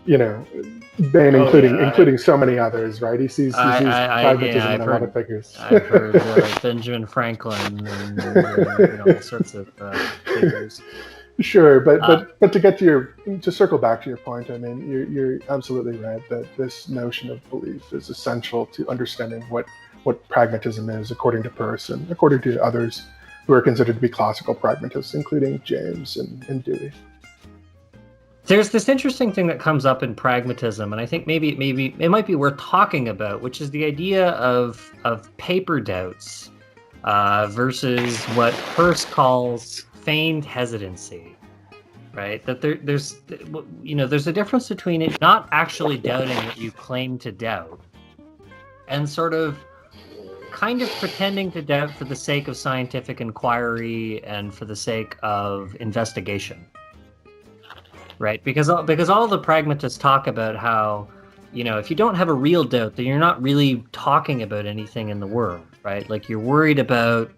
Bain, including so many others, right? He sees pragmatism in a lot of figures. I've heard Benjamin Franklin and all sorts of figures. Sure, but to circle back to your point, I mean, you're absolutely right that this notion of belief is essential to understanding what pragmatism is, according to Peirce and according to others who are considered to be classical pragmatists, including James and Dewey. There's this interesting thing that comes up in pragmatism, and I think maybe it might be worth talking about, which is the idea of paper doubts versus what Peirce calls feigned hesitancy, right? That there's a difference between it not actually doubting what you claim to doubt and sort of kind of pretending to doubt for the sake of scientific inquiry and for the sake of investigation. Right, because all the pragmatists talk about how, if you don't have a real doubt, then you're not really talking about anything in the world, right? Like you're worried about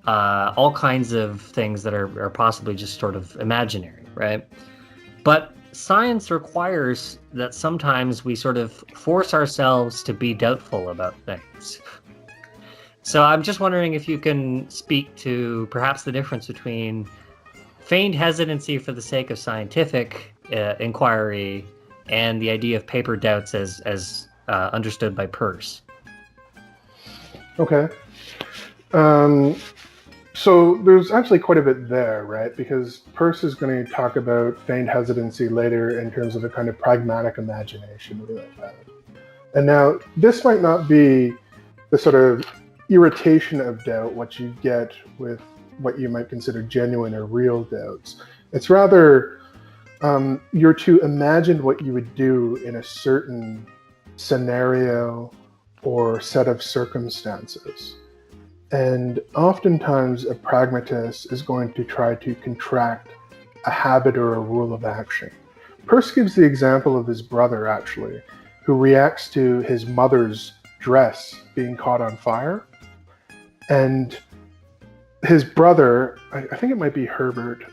all kinds of things that are possibly just sort of imaginary, right? But science requires that sometimes we sort of force ourselves to be doubtful about things. So I'm just wondering if you can speak to perhaps the difference between feigned hesitancy for the sake of scientific inquiry and the idea of paper doubts as understood by Peirce. Okay. So there's actually quite a bit there, right? Because Peirce is going to talk about feigned hesitancy later in terms of a kind of pragmatic imagination. And now this might not be the sort of irritation of doubt, what you get with what you might consider genuine or real doubts. It's rather you're to imagine what you would do in a certain scenario or set of circumstances. And oftentimes a pragmatist is going to try to contract a habit or a rule of action. Peirce gives the example of his brother, actually, who reacts to his mother's dress being caught on fire. And his brother, I think it might be Herbert,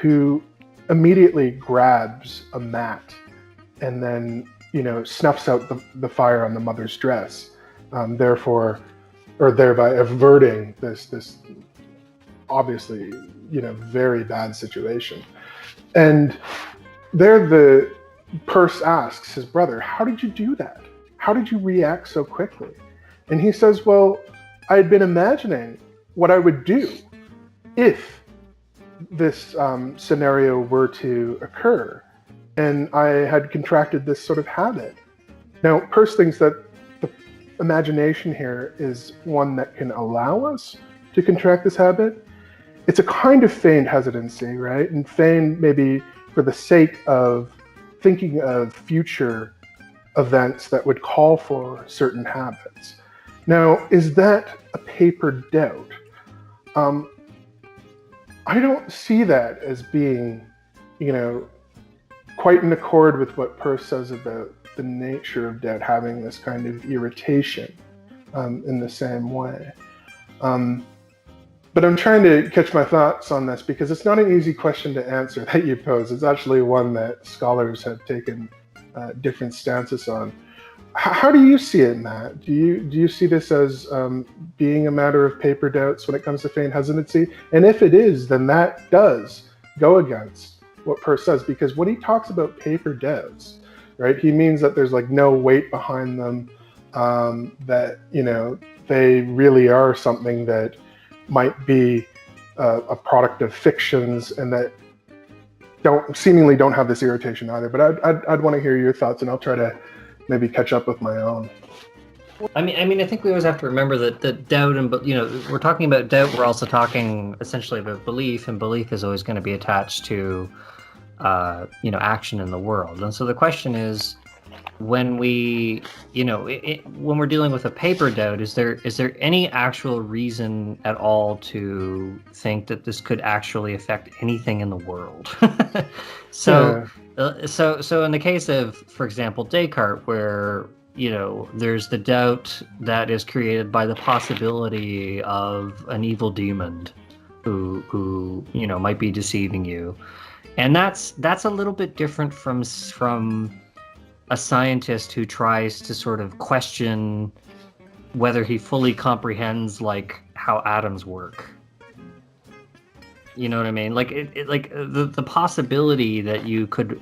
who immediately grabs a mat and then, snuffs out the fire on the mother's dress, thereby averting this obviously, very bad situation. And there Peirce asks his brother, how did you do that? How did you react so quickly? And he says, well, I had been imagining what I would do if this scenario were to occur, and I had contracted this sort of habit. Now, Peirce thinks that the imagination here is one that can allow us to contract this habit. It's a kind of feigned hesitancy, right? And feigned maybe for the sake of thinking of future events that would call for certain habits. Now, is that a paper doubt? I don't see that as being, quite in accord with what Peirce says about the nature of doubt having this kind of irritation in the same way. But I'm trying to catch my thoughts on this because it's not an easy question to answer that you pose. It's actually one that scholars have taken different stances on. How do you see it, Matt? Do you see this as being a matter of paper doubts when it comes to feigned hesitancy? And if it is, then that does go against what Peirce says, because when he talks about paper doubts, right, he means that there's like no weight behind them, that they really are something that might be a product of fictions and that seemingly don't have this irritation either. But I'd want to hear your thoughts, and I'll try to maybe catch up with my own. I mean, I think we always have to remember that doubt and, we're talking about doubt. We're also talking essentially about belief, and belief is always going to be attached to, action in the world. And so the question is, when we, when we're dealing with a paper doubt, is there any actual reason at all to think that this could actually affect anything in the world? So in the case of, for example, Descartes, where there's the doubt that is created by the possibility of an evil demon who might be deceiving you, and that's a little bit different from a scientist who tries to sort of question whether he fully comprehends like how atoms work. You know what I mean? Like like the possibility that you could,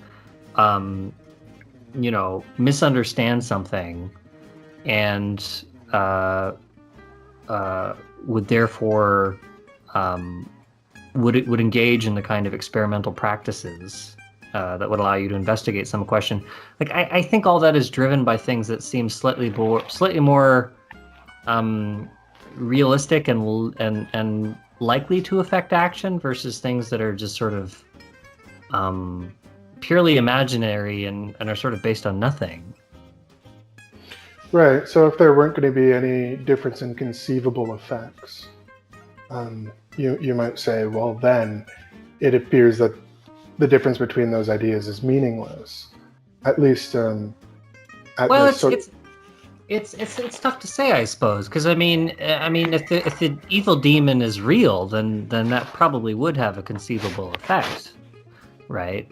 misunderstand something, and would therefore would engage in the kind of experimental practices that would allow you to investigate some question. Like I think all that is driven by things that seem slightly more realistic and likely to affect action versus things that are just sort of purely imaginary and are sort of based on nothing. Right. So if there weren't going to be any difference in conceivable effects, you might say, well, then it appears that the difference between those ideas is meaningless. At least at Well, this sort. it's tough to say, I suppose, because I mean, if the evil demon is real, then that probably would have a conceivable effect, right?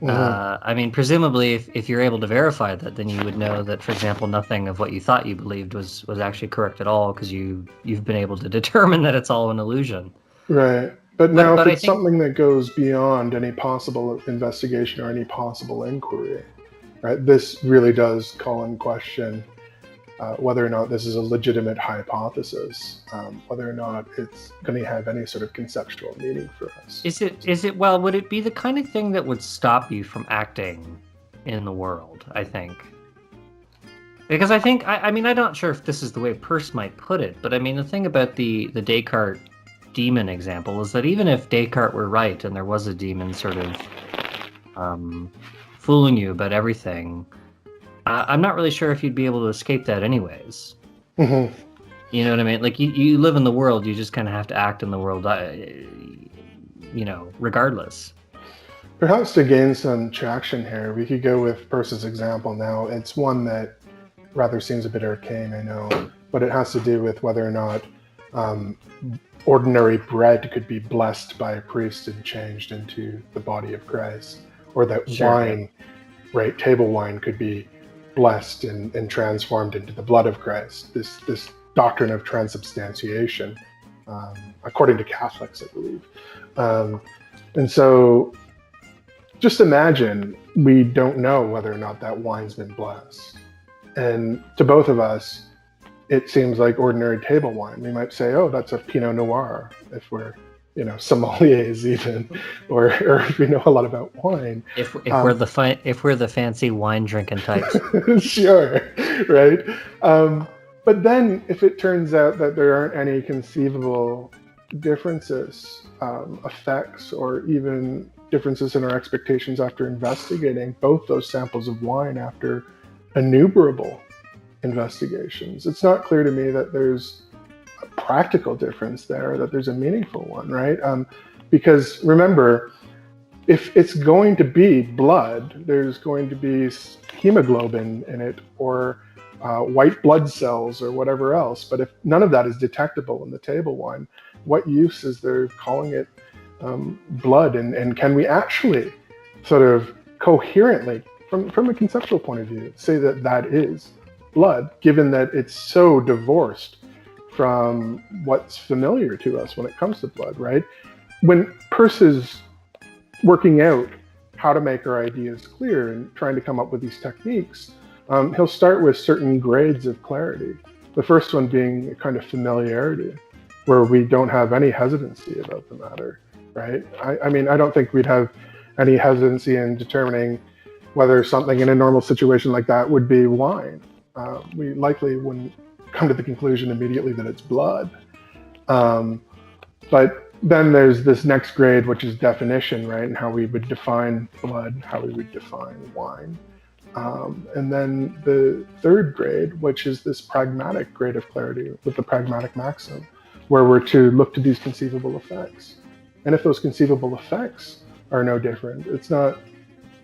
Mhm. I mean, presumably, if you're able to verify that, then you would know that, for example, nothing of what you thought you believed was actually correct at all, because you've been able to determine that it's all an illusion. Right. But But now, if but I it's think something that goes beyond any possible investigation or any possible inquiry, right, this really does call in question whether or not this is a legitimate hypothesis, whether or not it's going to have any sort of conceptual meaning for us. well, would it be the kind of thing that would stop you from acting in the world? I think. Because I think, I mean, I'm not sure if this is the way Peirce might put it, but I mean, the thing about the Descartes demon example is that even if Descartes were right and there was a demon sort of fooling you about everything, I'm not really sure if you'd be able to escape that anyways. Hmm. You know what I mean? Like, you live in the world, you just kind of have to act in the world, regardless. Perhaps to gain some traction here, we could go with Peirce's example now. It's one that rather seems a bit arcane, I know, but it has to do with whether or not um, ordinary bread could be blessed by a priest and changed into the body of Christ, or that Sure, yeah. wine, right, table wine, could be blessed and transformed into the blood of Christ. This doctrine of transubstantiation, according to Catholics, I believe. Um, and so, just imagine we don't know whether or not that wine's been blessed. And to both of us, it seems like ordinary table wine. We might say, oh, that's a Pinot Noir, if we're, sommeliers even, or if we know a lot about wine. If we're the fancy wine drinking types. Sure, right? But then if it turns out that there aren't any conceivable differences, effects, or even differences in our expectations after investigating both those samples of wine after innumerable investigations, it's not clear to me that there's a practical difference there, that there's a meaningful one, right? Because remember, if it's going to be blood, there's going to be hemoglobin in it, or white blood cells, or whatever else. But if none of that is detectable in the table wine, what use is there calling it blood? And can we actually sort of coherently, from a conceptual point of view, say that that is blood, given that it's so divorced from what's familiar to us when it comes to blood, right? When Peirce is working out how to make our ideas clear and trying to come up with these techniques, he'll start with certain grades of clarity. The first one being a kind of familiarity, where we don't have any hesitancy about the matter, right? I mean, I don't think we'd have any hesitancy in determining whether something in a normal situation like that would be wine. We likely wouldn't come to the conclusion immediately that it's blood. But then there's this next grade, which is definition, right? And how we would define blood, how we would define wine. And then the third grade, which is this pragmatic grade of clarity with the pragmatic maxim, where we're to look to these conceivable effects. And if those conceivable effects are no different, it's not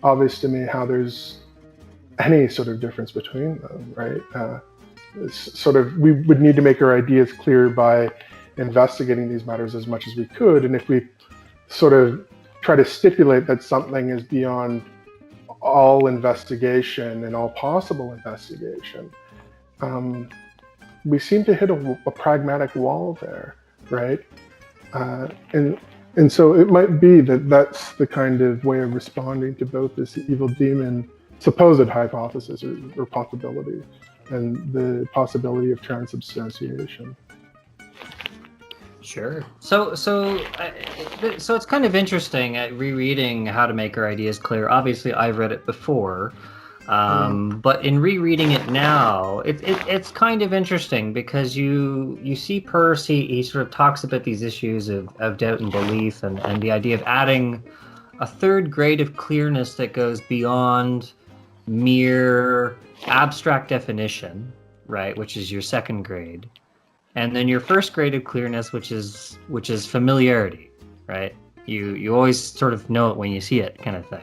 obvious to me how there's any sort of difference between them, right? It's sort of, we would need to make our ideas clear by investigating these matters as much as we could. And if we sort of try to stipulate that something is beyond all investigation and all possible investigation, we seem to hit a pragmatic wall there, right? And And so it might be that that's the kind of way of responding to both this evil demon supposed hypothesis or possibility and the possibility of transubstantiation. Sure. So it's kind of interesting at rereading How to Make Our Ideas Clear. Obviously, I've read it before, but in rereading it now, it's kind of interesting because you see Peirce. He sort of talks about these issues of doubt and belief, and the idea of adding a third grade of clearness that goes beyond mere abstract definition, right? Which is your second grade. And then your first grade of clearness, which is familiarity, right? You always sort of know it when you see it, kind of thing.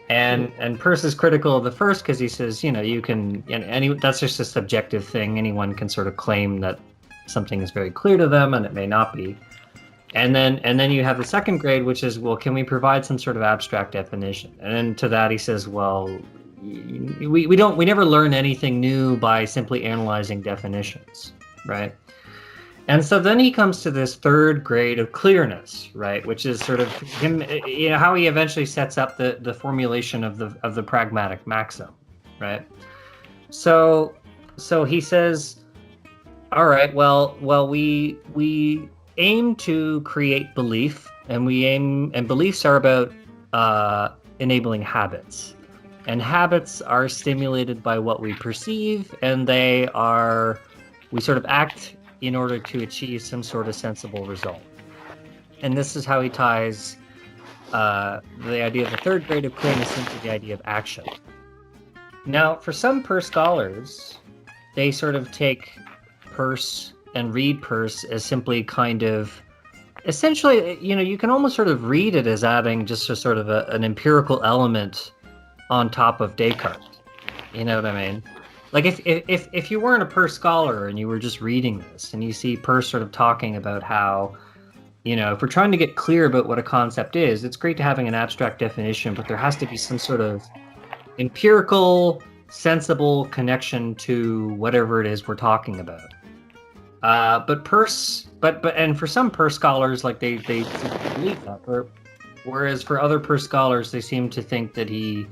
And Peirce is critical of the first because he says, you can, that's just a subjective thing. Anyone can sort of claim that something is very clear to them, and it may not be. And then you have the second grade, which is, well, can we provide some sort of abstract definition? And then to that he says, well, we never learn anything new by simply analyzing definitions. Right. And so then he comes to this third grade of clearness, right, which is sort of him, how he eventually sets up the formulation of the pragmatic maxim, right? So he says, all right, well we aim to create belief, and beliefs are about enabling habits, and habits are stimulated by what we perceive, and we sort of act in order to achieve some sort of sensible result. And this is how he ties the idea of the third grade of clearness into the idea of action. Now, for some Peirce scholars, they sort of take Peirce and read Peirce as simply kind of, essentially, you can almost sort of read it as adding just a sort of an empirical element on top of Descartes. You know what I mean? Like if you weren't a Peirce scholar and you were just reading this and you see Peirce sort of talking about how, if we're trying to get clear about what a concept is, it's great to having an abstract definition, but there has to be some sort of empirical, sensible connection to whatever it is we're talking about. But Peirce, and for some Peirce scholars, like they believe that, whereas for other Peirce scholars, they seem to think that he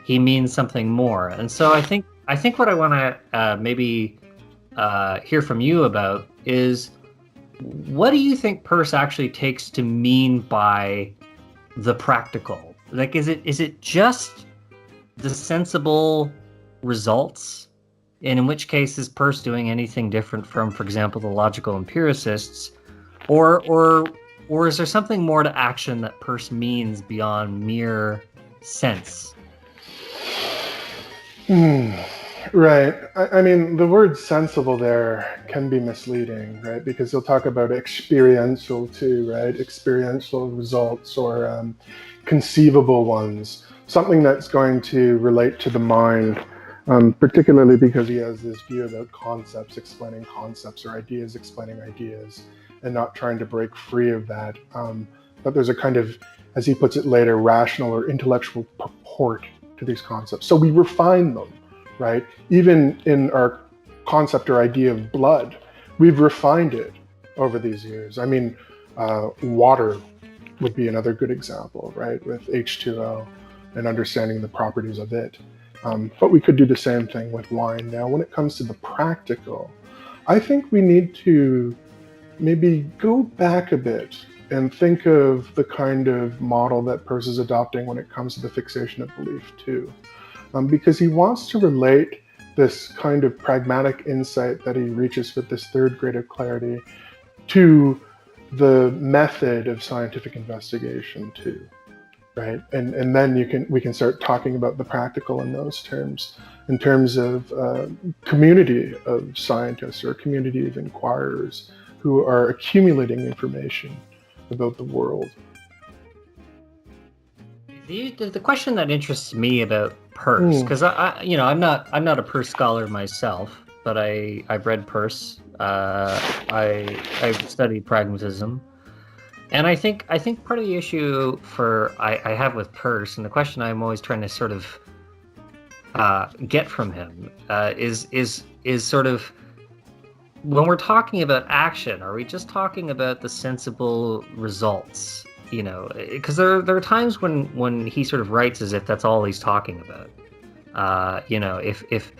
means something more. And so I think what I want to maybe hear from you about is, what do you think Peirce actually takes to mean by the practical? Like, is it just the sensible results? And in which case is Peirce doing anything different from, for example, the logical empiricists, or is there something more to action that Peirce means beyond mere sense? Right. I mean, the word sensible there can be misleading, right? Because he'll talk about experiential too, right? Experiential results or conceivable ones, something that's going to relate to the mind, particularly because he has this view about concepts explaining concepts or ideas explaining ideas and not trying to break free of that. But there's a kind of, as he puts it later, rational or intellectual purport to these concepts. So we refine them. Right? Even in our concept or idea of blood, we've refined it over these years. I mean, water would be another good example, right? With H2O and understanding the properties of it. But we could do the same thing with wine. Now, when it comes to the practical, I think we need to maybe go back a bit and think of the kind of model that Peirce is adopting when it comes to the fixation of belief too. Because he wants to relate this kind of pragmatic insight that he reaches with this third grade of clarity to the method of scientific investigation too, right? And then we can start talking about the practical in those terms, in terms of community of scientists or community of inquirers who are accumulating information about the world. The question that interests me about Peirce, because I'm not a Peirce scholar myself, but I've read Peirce. I've studied pragmatism, and I think part of the issue I have with Peirce, and the question I'm always trying to sort of get from him is sort of when we're talking about action, are we just talking about the sensible results? Because there are times when he sort of writes as if that's all he's talking about. If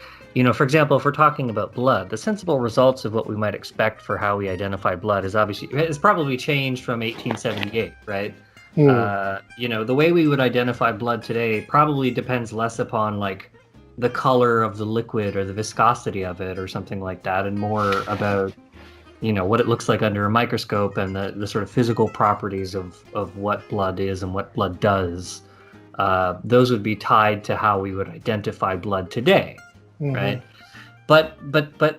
for example, if we're talking about blood, the sensible results of what we might expect for how we identify blood is probably changed from 1878, right? The way we would identify blood today probably depends less upon like the color of the liquid or the viscosity of it or something like that, and more about what it looks like under a microscope and the sort of physical properties of what blood is and what blood does. Those would be tied to how we would identify blood today, right? But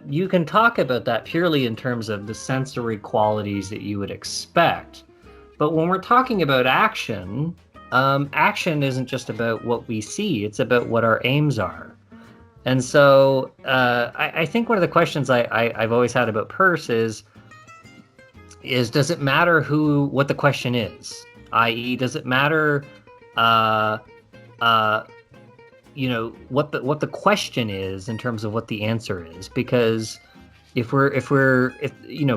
you can talk about that purely in terms of the sensory qualities that you would expect. But when we're talking about action, action isn't just about what we see, it's about what our aims are. And so I think one of the questions I've always had about Peirce is does it matter what the question is? I.e., does it matter what the question is in terms of what the answer is? Because if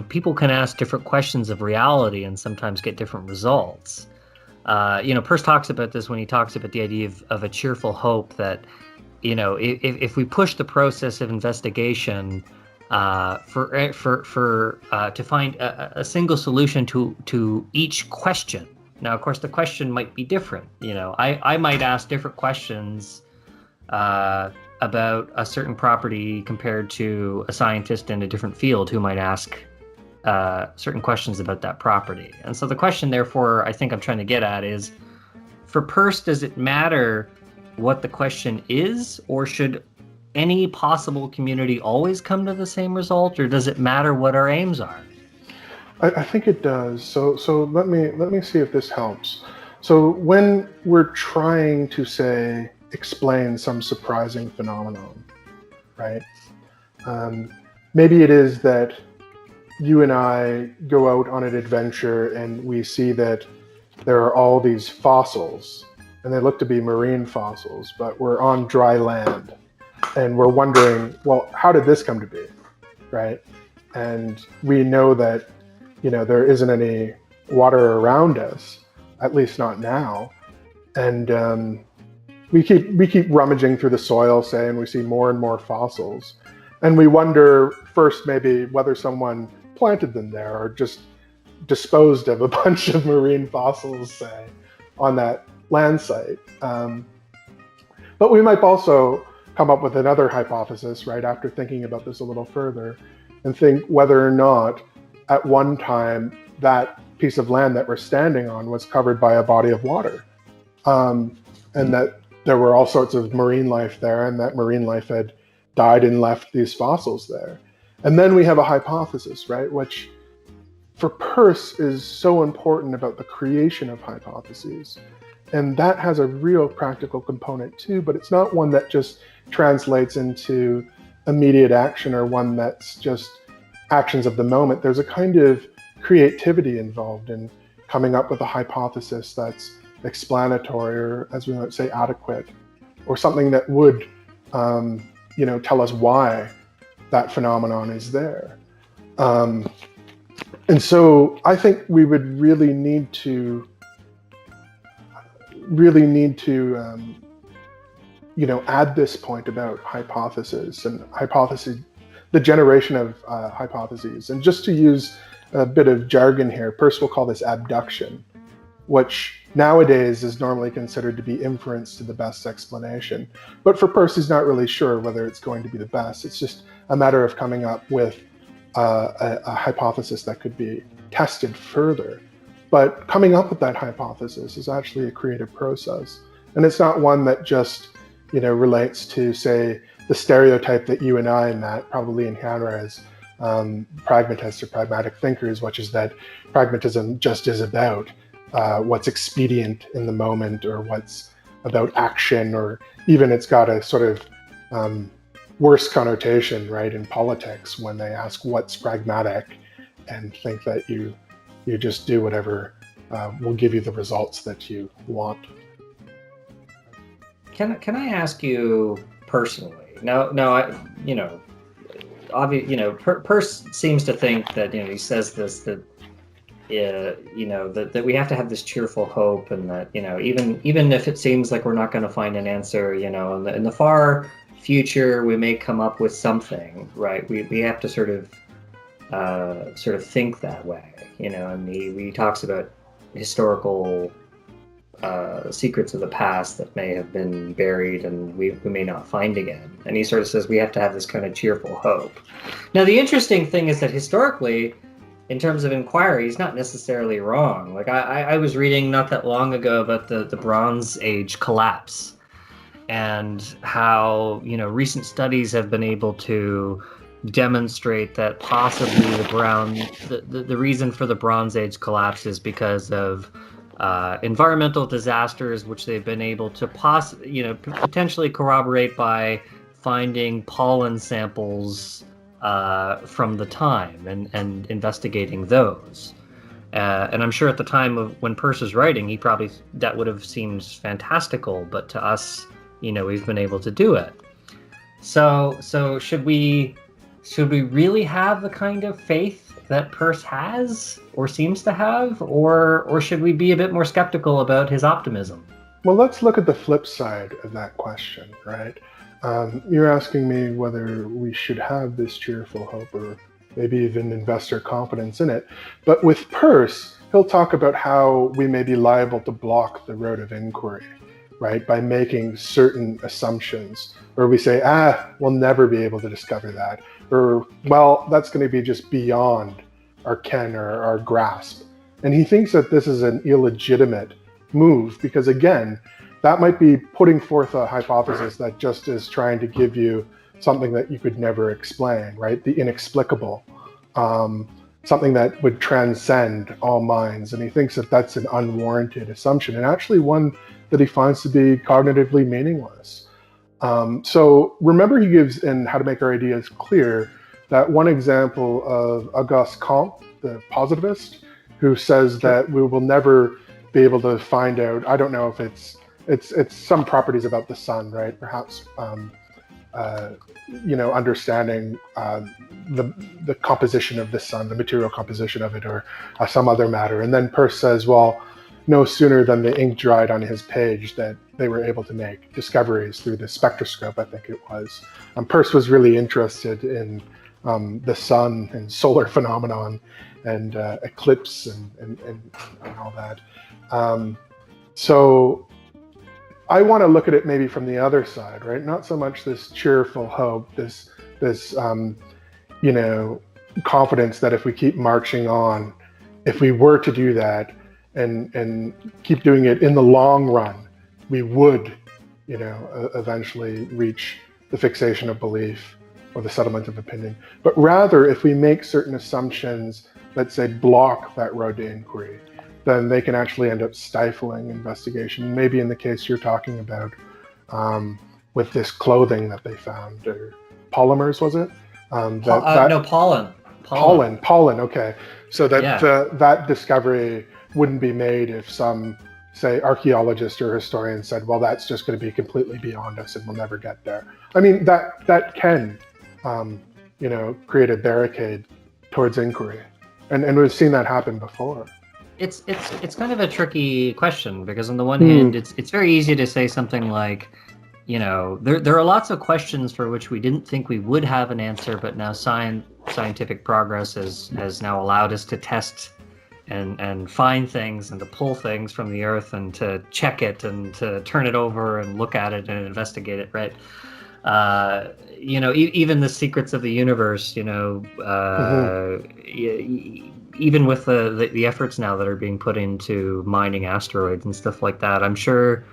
people can ask different questions of reality and sometimes get different results. Peirce talks about this when he talks about the idea of a cheerful hope that, if we push the process of investigation to find a single solution to each question. Now, of course, the question might be different. I might ask different questions about a certain property compared to a scientist in a different field who might ask certain questions about that property. And so the question, therefore, I think I'm trying to get at is, for Peirce, does it matter what the question is, or should any possible community always come to the same result, or does it matter what our aims are? I think it does. So let me see if this helps. So when we're trying to, say, explain some surprising phenomenon, right? Maybe it is that you and I go out on an adventure and we see that there are all these fossils, and they look to be marine fossils, but we're on dry land, and we're wondering, well, how did this come to be, right? And we know that, there isn't any water around us, at least not now, and we keep rummaging through the soil, say, and we see more and more fossils, and we wonder first maybe whether someone planted them there or just disposed of a bunch of marine fossils, say, on that land site. But we might also come up with another hypothesis, right, after thinking about this a little further, and think whether or not at one time that piece of land that we're standing on was covered by a body of water, and that there were all sorts of marine life there, and that marine life had died and left these fossils there. And then we have a hypothesis, right, which for Peirce is so important about the creation of hypotheses. And that has a real practical component too, but it's not one that just translates into immediate action or one that's just actions of the moment. There's a kind of creativity involved in coming up with a hypothesis that's explanatory, or as we might say, adequate, or something that would tell us why that phenomenon is there. And so I think we would really need to add this point about hypothesis and the generation of hypotheses. And just to use a bit of jargon here, Peirce will call this abduction, which nowadays is normally considered to be inference to the best explanation. But for Peirce, he's not really sure whether it's going to be the best. It's just a matter of coming up with a hypothesis that could be tested further. But coming up with that hypothesis is actually a creative process. And it's not one that just, relates to, say, the stereotype that you and I and Matt probably encounter as pragmatists or pragmatic thinkers, which is that pragmatism just is about what's expedient in the moment, or what's about action, or even it's got a sort of worse connotation, right, in politics when they ask what's pragmatic, and think that you just do whatever will give you the results that you want. Can I ask you personally? Now Peirce seems to think that, he says this, that that we have to have this cheerful hope, and that even if it seems like we're not going to find an answer, in the far future we may come up with something, right? We have to sort of think that way, and he talks about historical secrets of the past that may have been buried and we may not find again. And he sort of says we have to have this kind of cheerful hope. Now, the interesting thing is that historically, in terms of inquiry, he's not necessarily wrong. Like I was reading not that long ago about the Bronze Age collapse, and how recent studies have been able to demonstrate that possibly the reason for the Bronze Age collapse is because of environmental disasters, which they've been able to potentially corroborate by finding pollen samples from the time and investigating those. And I'm sure at the time of when Peirce was writing, that would have seemed fantastical, but to us, we've been able to do it. So should we really have the kind of faith that Peirce has or seems to have, or should we be a bit more skeptical about his optimism? Well, let's look at the flip side of that question, right? You're asking me whether we should have this cheerful hope or maybe even investor confidence in it. But with Peirce, he'll talk about how we may be liable to block the road of inquiry, right? By making certain assumptions, or we say, we'll never be able to discover that. Or, well, that's going to be just beyond our ken or our grasp. And he thinks that this is an illegitimate move because, again, that might be putting forth a hypothesis that just is trying to give you something that you could never explain, right? The inexplicable, something that would transcend all minds. And he thinks that that's an unwarranted assumption, and actually one that he finds to be cognitively meaningless. So remember, he gives in How to Make Our Ideas Clear that one example of Auguste Comte, the positivist, who says that we will never be able to find out. I don't know if it's some properties about the sun, right? Perhaps understanding the composition of the sun, the material composition of it, or some other matter. And then Peirce says, well, no sooner than the ink dried on his page that they were able to make discoveries through the spectroscope, I think it was. Peirce was really interested in the sun and solar phenomenon and eclipse and all that. So I want to look at it maybe from the other side, right? Not so much this cheerful hope, this confidence that if we keep marching on, if we were to do that and keep doing it in the long run, we would, eventually reach the fixation of belief or the settlement of opinion. But rather, if we make certain assumptions, let's say, block that road to inquiry, then they can actually end up stifling investigation. Maybe in the case you're talking about with this clothing that they found, or polymers, was it? No, pollen. Pollen, okay. So that that discovery wouldn't be made if some, say, archaeologist or historian said, well, that's just going to be completely beyond us and we'll never get there. I mean, that can, create a barricade towards inquiry. And we've seen that happen before. It's kind of a tricky question, because on the one hand, it's very easy to say something like, there are lots of questions for which we didn't think we would have an answer, but now scientific progress has now allowed us to test and find things and to pull things from the earth and to check it and to turn it over and look at it and investigate it, right? Even the secrets of the universe, even with the efforts now that are being put into mining asteroids and stuff like that, I'm sure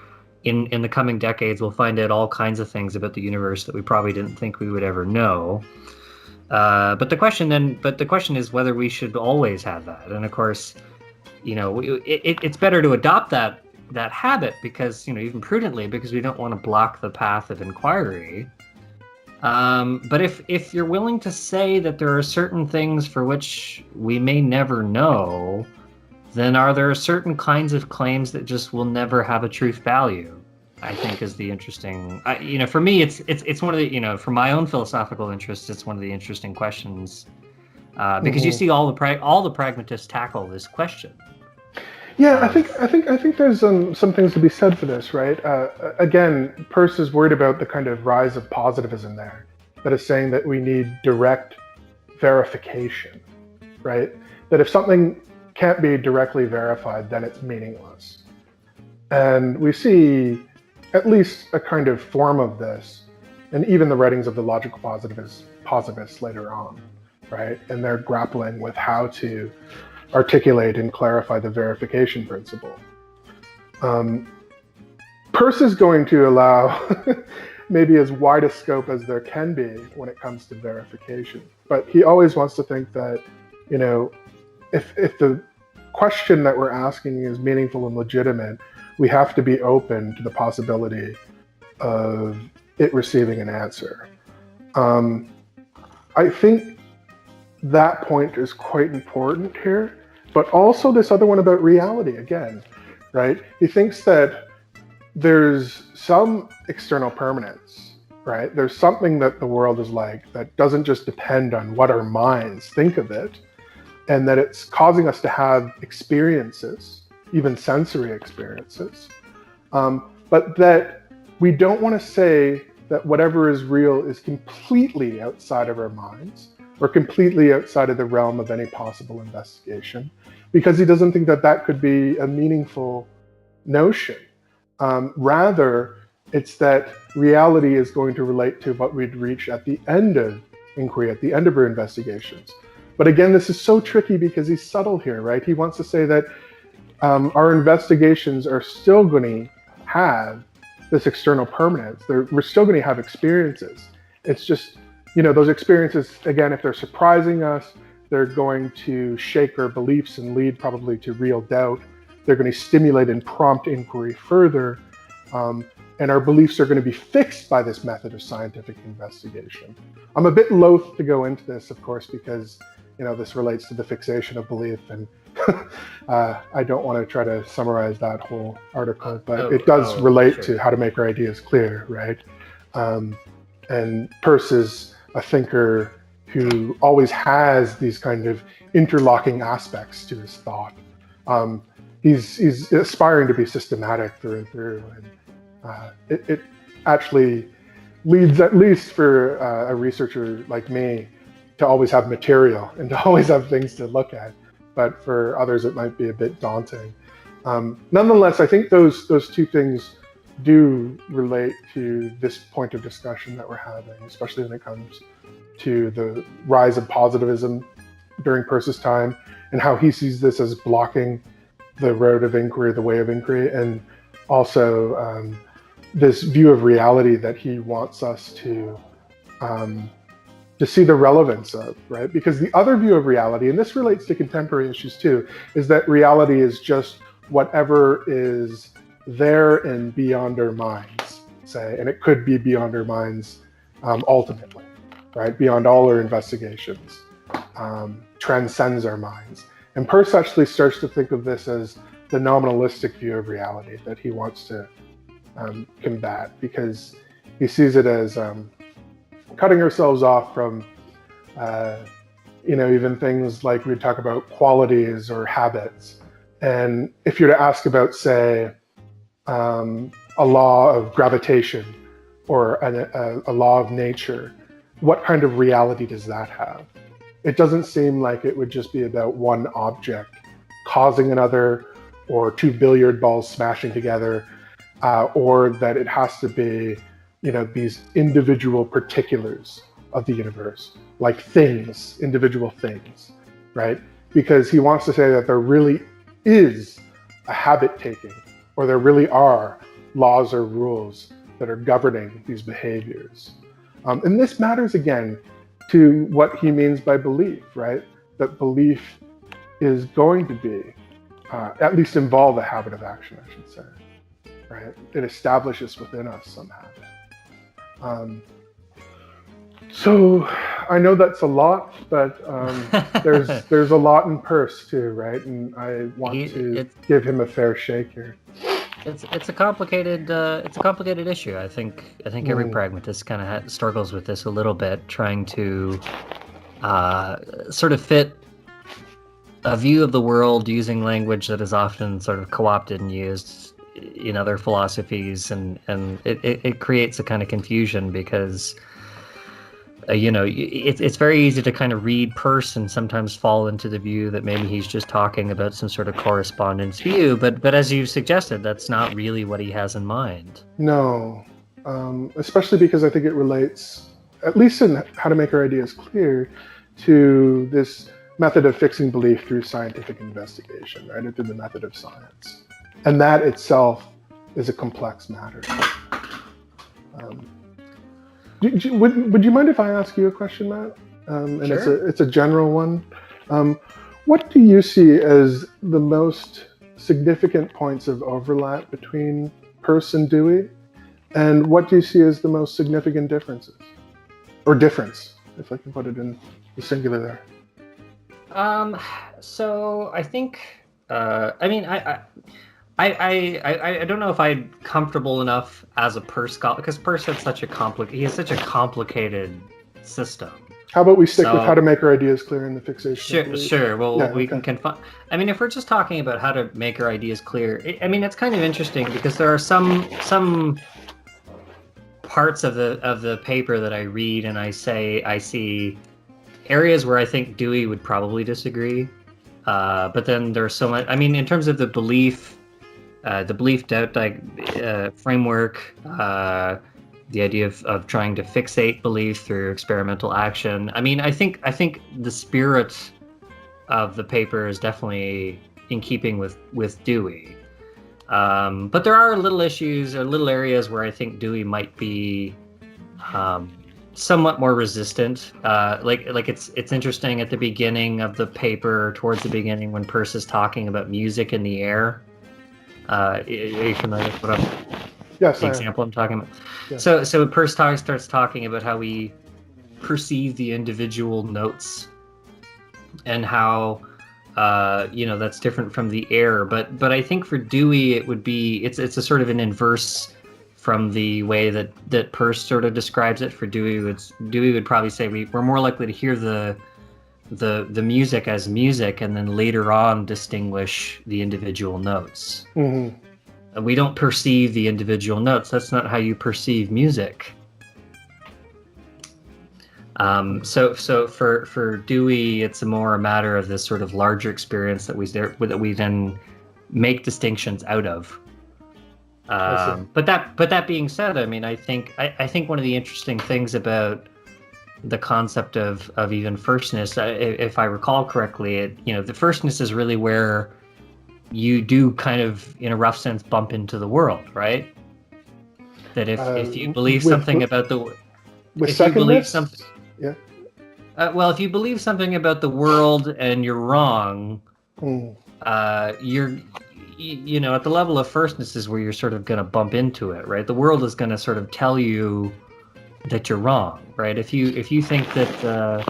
in the coming decades we'll find out all kinds of things about the universe that we probably didn't think we would ever know. But the question is whether we should always have that. And of course, it's better to adopt that habit, because even prudently, because we don't want to block the path of inquiry. But if you're willing to say that there are certain things for which we may never know, then are there certain kinds of claims that just will never have a truth value? I think is the interesting. For me, it's one of the for my own philosophical interests, it's one of the interesting questions because you see all the pragmatists tackle this question. Yeah, I think there's some things to be said for this, right? Again, Peirce is worried about the kind of rise of positivism there, that is saying that we need direct verification, right? That if something can't be directly verified, then it's meaningless. And we see at least a kind of form of this, and even the writings of the logical positivists later on, right? And they're grappling with how to articulate and clarify the verification principle. Peirce is going to allow maybe as wide a scope as there can be when it comes to verification. But he always wants to think that, if the question that we're asking is meaningful and legitimate, we have to be open to the possibility of it receiving an answer. I think that point is quite important here, but also this other one about reality again, right? He thinks that there's some external permanence, right? There's something that the world is like that doesn't just depend on what our minds think of it, and that it's causing us to have experiences, even sensory experiences, but that we don't want to say that whatever is real is completely outside of our minds or completely outside of the realm of any possible investigation, because he doesn't think that that could be a meaningful notion. Rather, it's that reality is going to relate to what we'd reach at the end of inquiry, at the end of our investigations. But again, this is so tricky because he's subtle here, right? He wants to say that our investigations are still going to have this external permanence. We're still going to have experiences. It's just, those experiences, again, if they're surprising us, they're going to shake our beliefs and lead probably to real doubt. They're going to stimulate and prompt inquiry further. And our beliefs are going to be fixed by this method of scientific investigation. I'm a bit loath to go into this, of course, because this relates to the fixation of belief, and I don't want to try to summarize that whole article, but it does relate to how to make our ideas clear, right? And Peirce is a thinker who always has these kind of interlocking aspects to his thought. He's aspiring to be systematic through and through, and it actually leads, at least for a researcher like me, to always have material and to always have things to look at. But for others, it might be a bit daunting. Nonetheless, I think those two things do relate to this point of discussion that we're having, especially when it comes to the rise of positivism during Peirce's time and how he sees this as blocking the road of inquiry, the way of inquiry, and also this view of reality that he wants us to see the relevance of, right? Because the other view of reality, and this relates to contemporary issues too, is that reality is just whatever is there and beyond our minds, say, and it could be beyond our minds ultimately, right? Beyond all our investigations, transcends our minds. And Peirce actually starts to think of this as the nominalistic view of reality that he wants to combat, because he sees it as cutting ourselves off from, even things like we'd talk about qualities or habits. And if you're to ask about, say, a law of gravitation or a law of nature, what kind of reality does that have? It doesn't seem like it would just be about one object causing another, or two billiard balls smashing together, or that it has to be, these individual particulars of the universe, like things, individual things, right? Because he wants to say that there really is a habit taking, or there really are laws or rules that are governing these behaviors. And this matters again to what he means by belief, right? That belief is going to be, at least involve a habit of action, I should say, right? It establishes within us some habit. So I know that's a lot, but there's a lot in Peirce too, right? And I want to give him a fair shake here. it's a complicated issue. I think every pragmatist kind of struggles with this a little bit, trying to sort of fit a view of the world using language that is often sort of co-opted and used in other philosophies, and it creates a kind of confusion because it's very easy to kind of read Peirce and sometimes fall into the view that maybe he's just talking about some sort of correspondence view, but as you suggested, that's not really what he has in mind. No, especially because I think it relates, at least in How to Make Our Ideas Clear, to this method of fixing belief through scientific investigation, right, or through the method of science. And that itself is a complex matter. Would you mind if I ask you a question, Matt? And Sure. it's a general one. What do you see as the most significant points of overlap between Peirce and Dewey? And what do you see as the most significant differences? Or difference, if I can put it in the singular there. So I think, I mean, I don't know if I'm comfortable enough as a Peirce scholar, because Peirce has such a complicated system. How about we stick with How to Make Our Ideas Clear in the fixation? Sure. Well, yeah, we can confine. I mean, if we're just talking about how to make our ideas clear, I mean, it's kind of interesting because there are some parts of the paper that I read and I see areas where I think Dewey would probably disagree, but then there's so much. I mean, in terms of the belief doubt framework, the idea of trying to fixate belief through experimental action. I mean, I think the spirit of the paper is definitely in keeping with Dewey. But there are little issues or little areas where I think Dewey might be somewhat more resistant. Like it's interesting at the beginning of the paper, towards the beginning, when Peirce is talking about music in the air. Are you familiar with what the example I'm talking about? Yeah. So Peirce starts talking about how we perceive the individual notes and how that's different from the air. But I think for Dewey it's a sort of an inverse from the way that Peirce sort of describes it. For Dewey would probably say we're more likely to hear the music as music, and then later on distinguish the individual notes. Mm-hmm. We don't perceive the individual notes. That's not how you perceive music. So for Dewey, it's more a matter of this sort of larger experience that we then make distinctions out of. But that being said, I mean, I think one of the interesting things about the concept of even firstness, if I recall correctly, the firstness is really where you do kind of, in a rough sense, bump into the world, right? That if you believe something about the if you believe something, yeah. Well, if you believe something about the world and you're wrong, you're at the level of firstness is where you're sort of going to bump into it, right? The world is going to sort of tell you that you're wrong, right? If you think that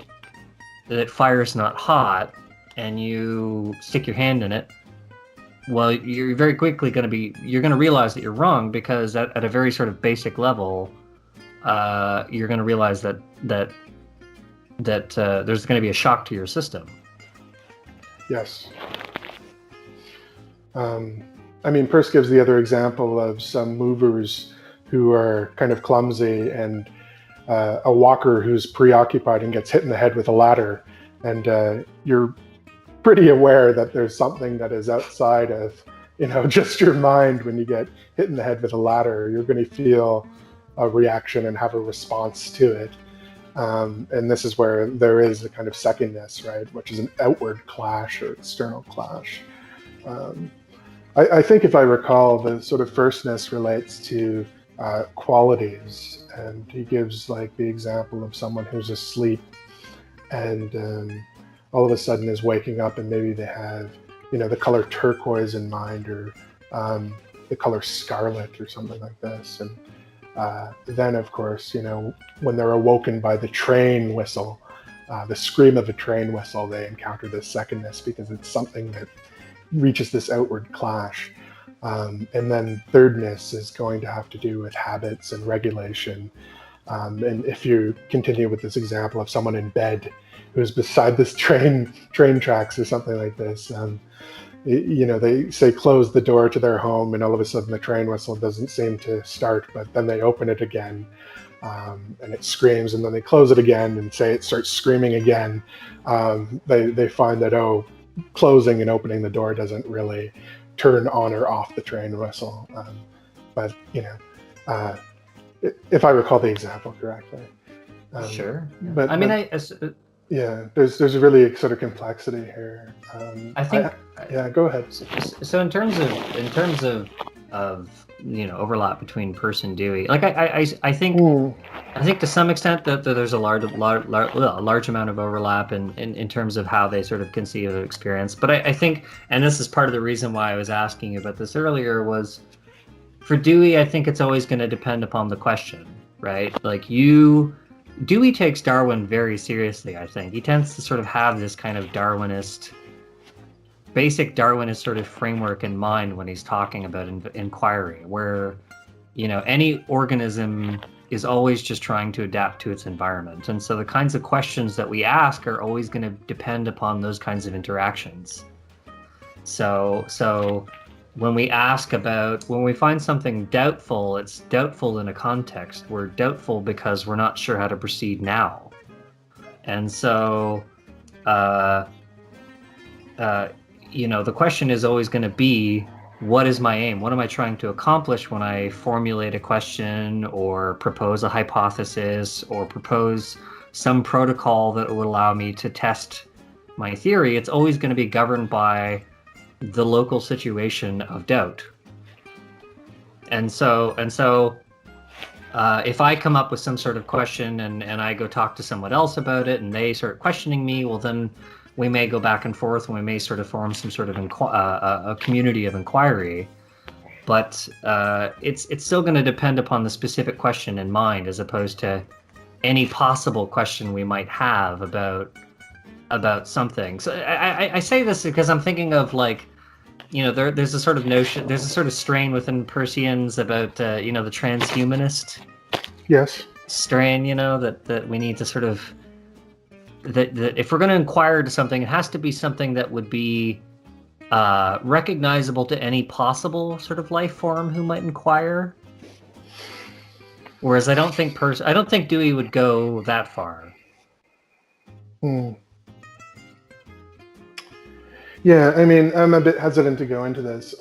fire's not hot and you stick your hand in it, well, you're very quickly going to realize that you're wrong, because at a very sort of basic level, you're going to realize that there's going to be a shock to your system. Yes. I mean, Peirce gives the other example of some movers who are kind of clumsy, and a walker who's preoccupied and gets hit in the head with a ladder, and you're pretty aware that there's something that is outside of just your mind. When you get hit in the head with a ladder, you're going to feel a reaction and have a response to it, and this is where there is a kind of secondness, right, which is an outward clash or external clash. I think, if I recall, the sort of firstness relates to qualities, and he gives like the example of someone who's asleep and all of a sudden is waking up, and maybe they have the color turquoise in mind, or the color scarlet or something like this, and then of course when they're awoken by the train whistle, the scream of a train whistle, they encounter this secondness because it's something that reaches this outward clash. And then thirdness is going to have to do with habits and regulation. And if you continue with this example of someone in bed who's beside this train tracks or something like this, they say close the door to their home, and all of a sudden the train whistle doesn't seem to start, but then they open it again, and it screams, and then they close it again and say it starts screaming again. They find that, closing and opening the door doesn't really turn on or off the train whistle. But if I recall the example correctly. Sure. Yeah. But I mean, there's really a sort of complexity here. I think. Go ahead. So in terms of overlap between Peirce and Dewey, like I think to some extent that there's a large amount of overlap in terms of how they sort of conceive of experience. But I think, and this is part of the reason why I was asking you about this earlier, was for Dewey, I think it's always going to depend upon the question, right? Like Dewey takes Darwin very seriously, I think. He tends to sort of have this kind of basic Darwinist sort of framework in mind when he's talking about inquiry, where, any organism is always just trying to adapt to its environment. And so the kinds of questions that we ask are always going to depend upon those kinds of interactions. So when we find something doubtful, it's doubtful in a context. We're doubtful because we're not sure how to proceed now. And so, the question is always going to be, what is my aim? What am I trying to accomplish when I formulate a question or propose a hypothesis or propose some protocol that would allow me to test my theory? It's always going to be governed by the local situation of doubt. And so if I come up with some sort of question and I go talk to someone else about it and they start questioning me, well, then we may go back and forth and we may sort of form some sort of a community of inquiry. But it's still going to depend upon the specific question in mind, as opposed to any possible question we might have about something. So I say this because I'm thinking of, like, there's a sort of notion, there's a sort of strain within Peirceans about the transhumanist strain, that we need to sort of, that if we're going to inquire to something, it has to be something that would be recognizable to any possible sort of life form who might inquire. Whereas I don't think Dewey would go that far. Yeah, I mean, I'm a bit hesitant to go into this.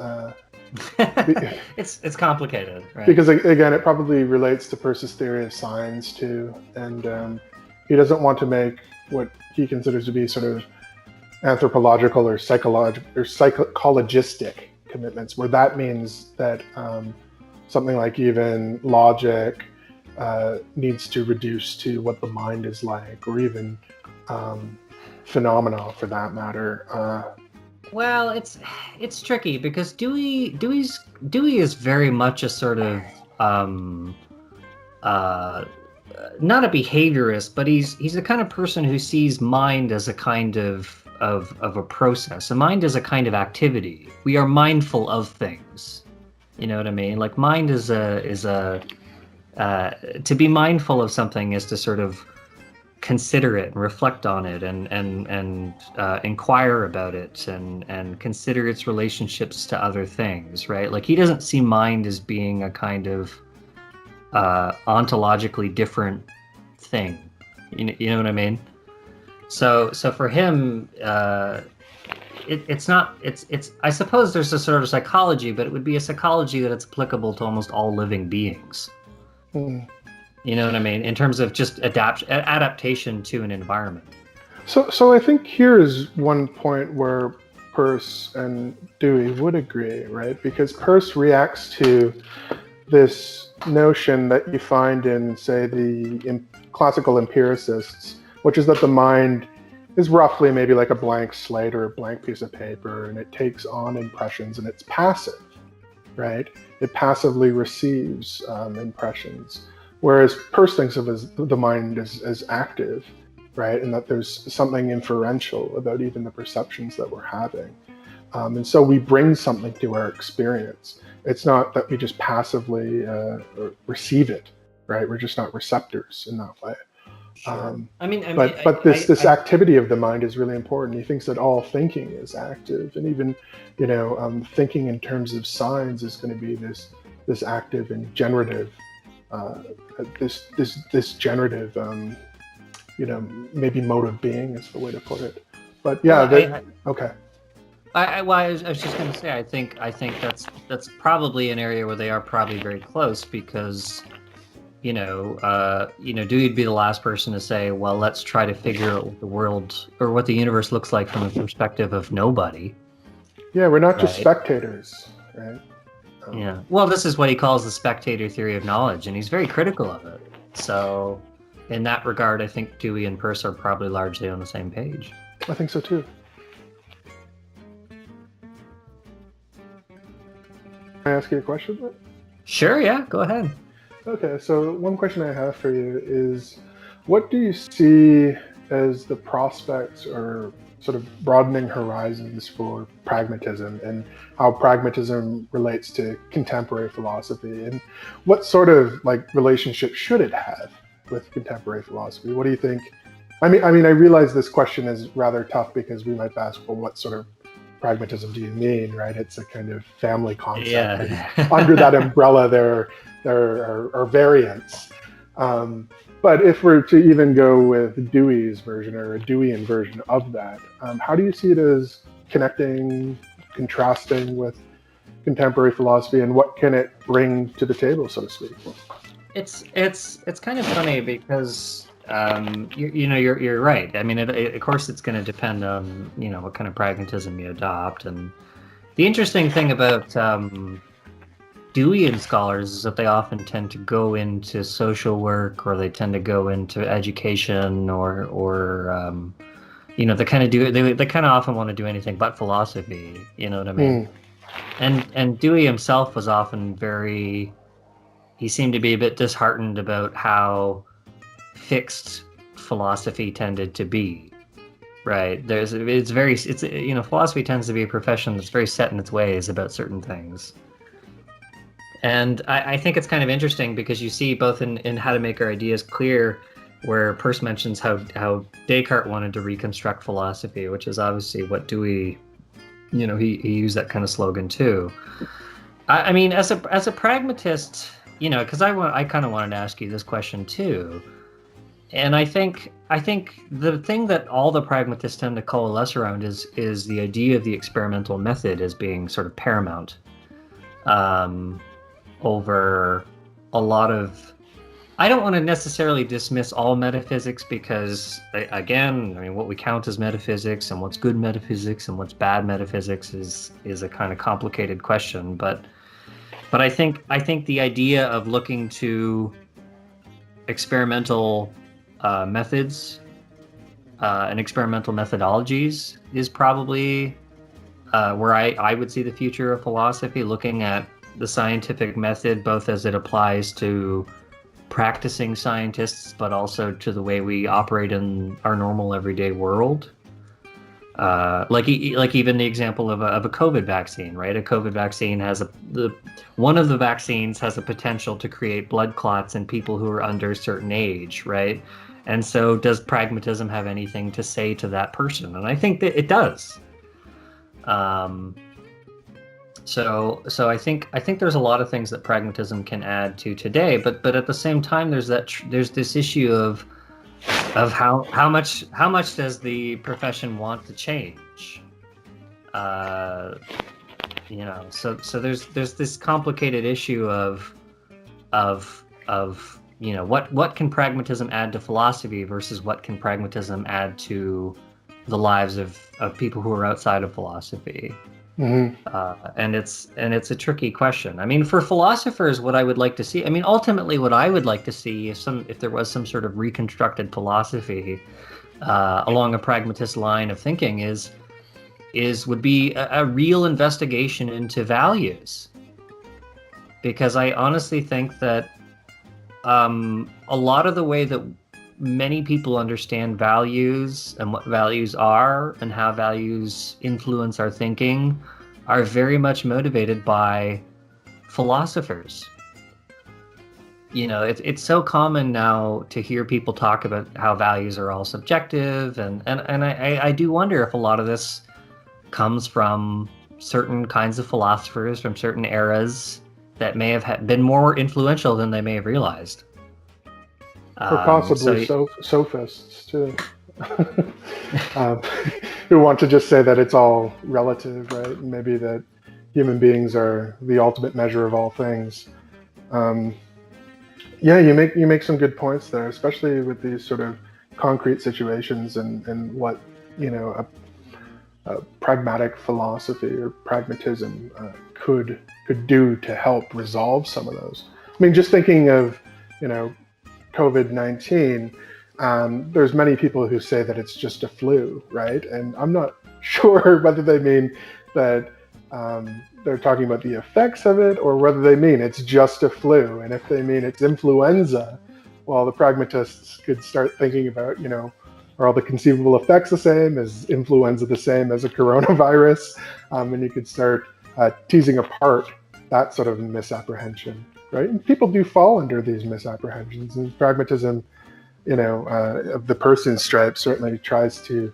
It's complicated, right? Because, again, it probably relates to Peirce's theory of signs too, and he doesn't want to make what he considers to be sort of anthropological or psychologistic commitments, where that means that something like even logic needs to reduce to what the mind is like, or even phenomena for that matter. Well, it's tricky because Dewey is very much a sort of not a behaviorist, but he's the kind of person who sees mind as a kind of a process. A mind is a kind of activity. We are mindful of things. You know what I mean? Like, mind is to be mindful of something is to sort of consider it and reflect on it and inquire about it and consider its relationships to other things, right? Like, he doesn't see mind as being a kind of ontologically different thing. You know what I mean? So for him, it's I suppose there's a sort of psychology, but it would be a psychology that it's applicable to almost all living beings. You know what I mean? In terms of just adaptation to an environment. So I think here is one point where Peirce and Dewey would agree, right? Because Peirce reacts to this notion that you find in, say, the classical empiricists, which is that the mind is roughly maybe like a blank slate or a blank piece of paper, and it takes on impressions, and it's passive, right? It passively receives impressions. Whereas Peirce thinks of the mind as active, right? And that there's something inferential about even the perceptions that we're having. And so we bring something to our experience. It's not that we just passively receive it, right? We're just not receptors in that way. Sure. But this activity of the mind is really important. He thinks that all thinking is active, and even, thinking in terms of signs is going to be this active and generative, this generative, maybe mode of being is the way to put it. But yeah, okay. I was just going to say, I think that's probably an area where they are probably very close, because Dewey'd be the last person to say, well, let's try to figure out what the world or what the universe looks like from the perspective of nobody. Yeah, we're not just spectators, right? Yeah. Well, this is what he calls the spectator theory of knowledge, and he's very critical of it. So, in that regard, I think Dewey and Peirce are probably largely on the same page. I think so too. Can I ask you a question? Sure, yeah, go ahead. Okay, so one question I have for you is, what do you see as the prospects or sort of broadening horizons for pragmatism, and how pragmatism relates to contemporary philosophy, and what sort of relationship should it have with contemporary philosophy? What do you think? I mean, I realize this question is rather tough, because we might ask, well, what sort of pragmatism do you mean, right? It's a kind of family concept. Yeah. Under that umbrella, there are variants. But if we're to even go with Dewey's version, or a Deweyan version of that, how do you see it as connecting, contrasting with contemporary philosophy, and what can it bring to the table, so to speak? It's kind of funny, because you're right. I mean, of course, it's going to depend on what kind of pragmatism you adopt. And the interesting thing about Deweyan scholars is that they often tend to go into social work, or they tend to go into education, or they kind of often want to do anything but philosophy. You know what I mean? And Dewey himself was often he seemed to be a bit disheartened about how fixed philosophy tended to be. Right. Philosophy tends to be a profession that's very set in its ways about certain things. And I think it's kind of interesting, because you see both in How to Make Our Ideas Clear, where Peirce mentions how Descartes wanted to reconstruct philosophy, which is obviously what Dewey, he used that kind of slogan too. I mean, as a pragmatist, because I kind of wanted to ask you this question too. And I think the thing that all the pragmatists tend to coalesce around is the idea of the experimental method as being sort of paramount over a lot of. I don't want to necessarily dismiss all metaphysics, because, again, I mean, what we count as metaphysics, and what's good metaphysics, and what's bad metaphysics is a kind of complicated question. But I think the idea of looking to experimental methods and experimental methodologies is probably where I would see the future of philosophy, looking at the scientific method, both as it applies to practicing scientists, but also to the way we operate in our normal everyday world. Like even the example of a COVID vaccine, right? A COVID vaccine has one of the vaccines has a potential to create blood clots in people who are under a certain age, right? And so, does pragmatism have anything to say to that person? And I think that it does. So I think there's a lot of things that pragmatism can add to today, but at the same time, there's this issue of how much does the profession want to change? So there's this complicated issue of what can pragmatism add to philosophy versus what can pragmatism add to the lives of people who are outside of philosophy. Mm-hmm. And it's a tricky question. I mean, for philosophers, what I would like to see, I mean, ultimately what I would like to see if there was some sort of reconstructed philosophy along a pragmatist line of thinking would be a real investigation into values. Because I honestly think that a lot of the way that many people understand values and what values are and how values influence our thinking are very much motivated by philosophers. It's so common now to hear people talk about how values are all subjective, and I do wonder if a lot of this comes from certain kinds of philosophers from certain eras that may have been more influential than they may have realized. Or possibly sophists too, who want to just say that it's all relative, right? And maybe that human beings are the ultimate measure of all things. Yeah, you make some good points there, especially with these sort of concrete situations and what a pragmatic philosophy or pragmatism could do to help resolve some of those. I mean, just thinking of COVID-19, there's many people who say that it's just a flu, right? And I'm not sure whether they mean that they're talking about the effects of it or whether they mean it's just a flu. And if they mean it's influenza, well, the pragmatists could start thinking about, are all the conceivable effects the same? Is influenza the same as a coronavirus? And you could start teasing apart that sort of misapprehension. Right? And people do fall under these misapprehensions, and pragmatism, of the Peirce stripe certainly tries to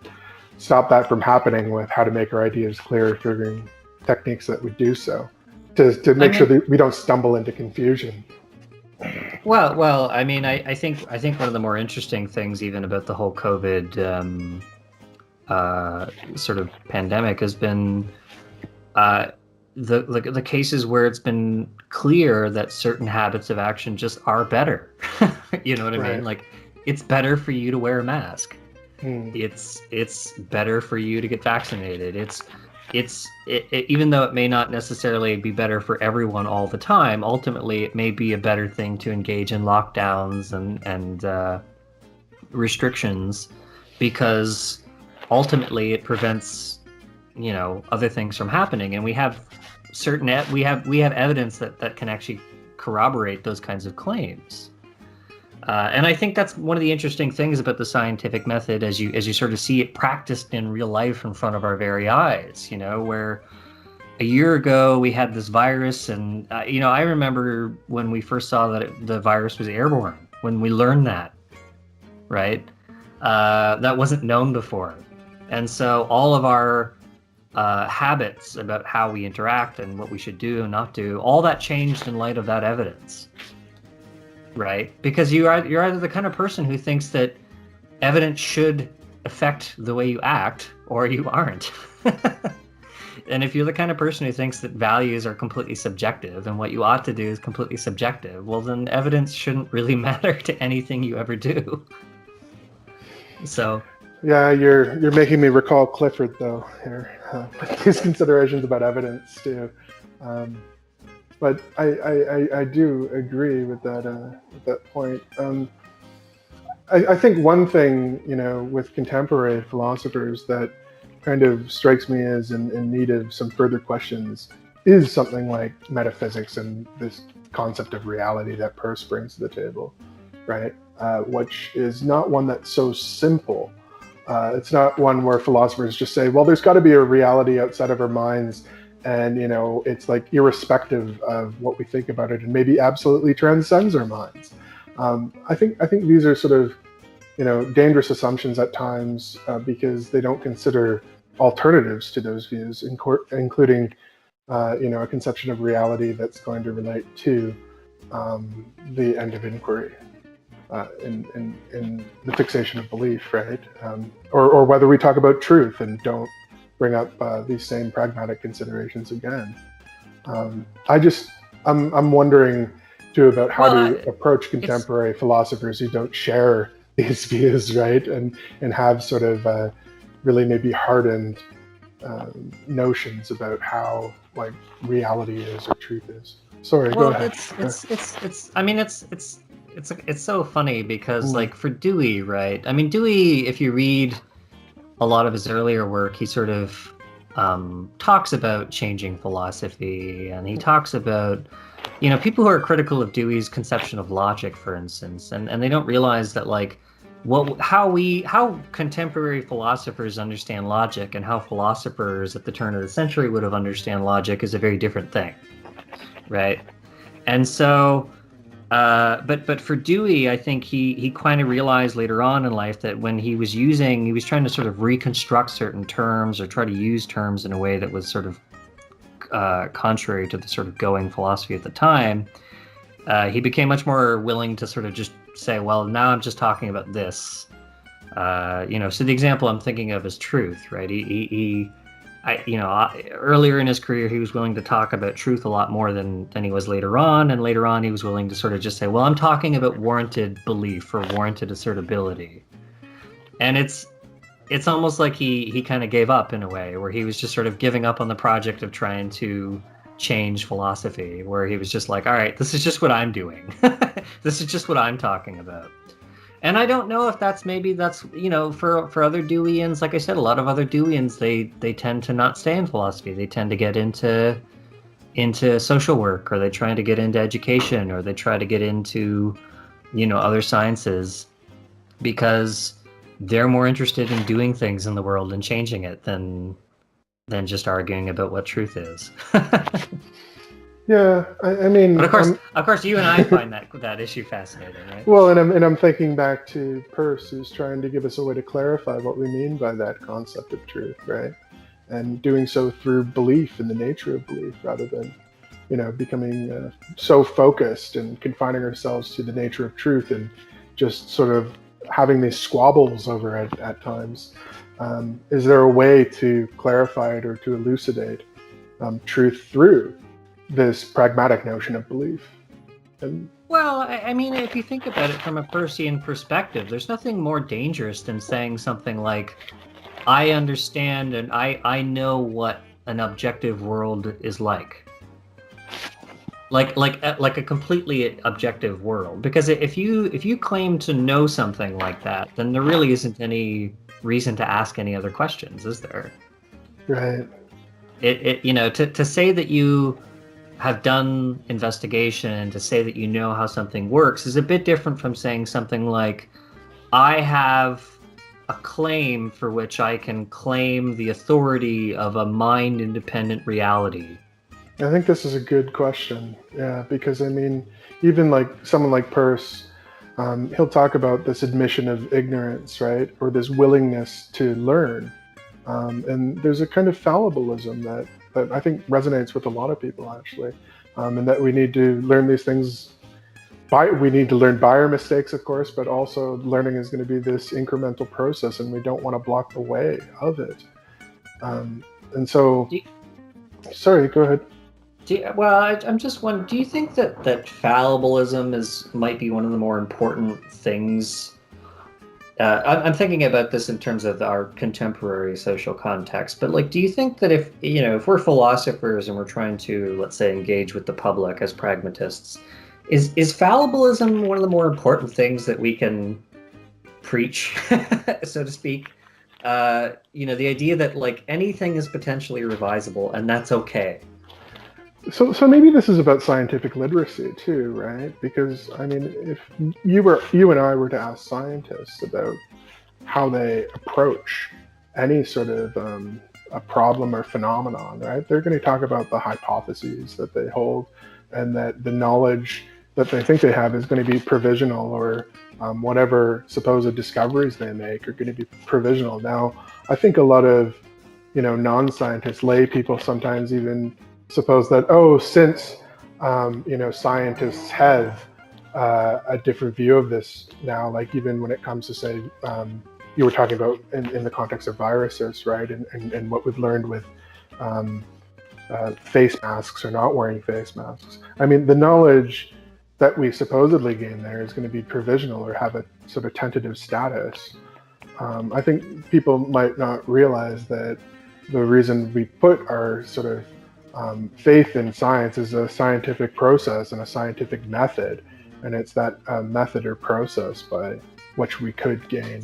stop that from happening with how to make our ideas clear, figuring techniques that would do so, to make sure that we don't stumble into confusion. Well, I mean, I think one of the more interesting things even about the whole COVID sort of pandemic has been the cases where it's been clear that certain habits of action just are better. You know what I mean? Like, it's better for you to wear a mask. It's better for you to get vaccinated. It's even though it may not necessarily be better for everyone all the time, ultimately it may be a better thing to engage in lockdowns and restrictions, because ultimately it prevents other things from happening, and we have evidence that can actually corroborate those kinds of claims. And I think that's one of the interesting things about the scientific method, as you sort of see it practiced in real life in front of our very eyes. Where a year ago we had this virus, and I remember when we first saw that the virus was airborne. When we learned that, right? That wasn't known before, and so all of our habits about how we interact and what we should do and not do, all that changed in light of that evidence, right? Because you're either the kind of person who thinks that evidence should affect the way you act, or you aren't. And if you're the kind of person who thinks that values are completely subjective and what you ought to do is completely subjective, well, then evidence shouldn't really matter to anything you ever do. So yeah, you're making me recall Clifford, though, here, with these considerations about evidence, too. But I do agree with that point. I think one thing, with contemporary philosophers that kind of strikes me as in need of some further questions is something like metaphysics and this concept of reality that Peirce brings to the table, right? Which is not one that's so simple. It's not one where philosophers just say, well, there's got to be a reality outside of our minds, and it's like irrespective of what we think about it, and maybe absolutely transcends our minds. I think these are sort of dangerous assumptions at times, because they don't consider alternatives to those views, including a conception of reality that's going to relate to the end of inquiry. In the fixation of belief, right? Or whether we talk about truth and don't bring up these same pragmatic considerations again. I'm wondering too about how to approach contemporary philosophers who don't share these views, right? And have sort of really maybe hardened notions about how like reality is or truth is. Sorry, go ahead. It's so funny because like for Dewey, right? I mean, Dewey, if you read a lot of his earlier work, he sort of talks about changing philosophy, and he talks about, people who are critical of Dewey's conception of logic, for instance, and they don't realize that like how contemporary philosophers understand logic and how philosophers at the turn of the century would have understand logic is a very different thing, right? And so, but for Dewey, I think he kind of realized later on in life that when he was trying to sort of reconstruct certain terms or try to use terms in a way that was sort of contrary to the sort of going philosophy at the time, he became much more willing to sort of just say, well, now I'm just talking about this. So the example I'm thinking of is truth, right? Earlier in his career, he was willing to talk about truth a lot more than he was later on. And later on, he was willing to sort of just say, well, I'm talking about warranted belief or warranted assertability. And it's almost like he kind of gave up in a way, where he was just sort of giving up on the project of trying to change philosophy, where he was just like, all right, this is just what I'm doing. This is just what I'm talking about. And I don't know if that's for other Deweyans, like I said, a lot of other Deweyans, they tend to not stay in philosophy. They tend to get into social work, or they try to get into education, or they try to get into, other sciences, because they're more interested in doing things in the world and changing it than just arguing about what truth is. Yeah, I mean, but of course, you and I find that issue fascinating, right? Well, and I'm thinking back to Peirce, who's trying to give us a way to clarify what we mean by that concept of truth, right? And doing so through belief in the nature of belief, rather than, becoming so focused and confining ourselves to the nature of truth and just sort of having these squabbles over it at times. Is there a way to clarify it or to elucidate truth through this pragmatic notion of belief? Well, I mean, if you think about it from a Peircean perspective, there's nothing more dangerous than saying something like, I understand and I know what an objective world is like a completely objective world. Because if you claim to know something like that, then there really isn't any reason to ask any other questions, is there? Right. To say that you have done investigation, to say that you know how something works, is a bit different from saying something like, I have a claim for which I can claim the authority of a mind-independent reality. I think this is a good question. Yeah, because I mean, even like someone like Peirce, he'll talk about this admission of ignorance, right? Or this willingness to learn. And there's a kind of fallibilism that I think resonates with a lot of people, actually, and that we need to learn these things. We need to learn by our mistakes, of course, but also learning is going to be this incremental process, and we don't want to block the way of it. And so, sorry, go ahead. I'm just wondering, do you think that fallibilism might be one of the more important things? I'm thinking about this in terms of our contemporary social context, but do you think that if we're philosophers and we're trying to, let's say, engage with the public as pragmatists, is fallibilism one of the more important things that we can preach, so to speak? The idea that anything is potentially revisable and that's okay. So maybe this is about scientific literacy too, right? Because I mean, if you and I were to ask scientists about how they approach any sort of a problem or phenomenon, right? They're going to talk about the hypotheses that they hold, and that the knowledge that they think they have is going to be provisional, or whatever supposed discoveries they make are going to be provisional. Now, I think a lot of non-scientists, lay people, sometimes even suppose that, since scientists have a different view of this now, like even when it comes to, say, you were talking about in the context of viruses, right, and what we've learned with face masks or not wearing face masks. I mean, the knowledge that we supposedly gain there is going to be provisional or have a sort of tentative status. I think people might not realize that the reason we put our sort of faith in science is a scientific process and a scientific method, and it's that method or process by which we could gain,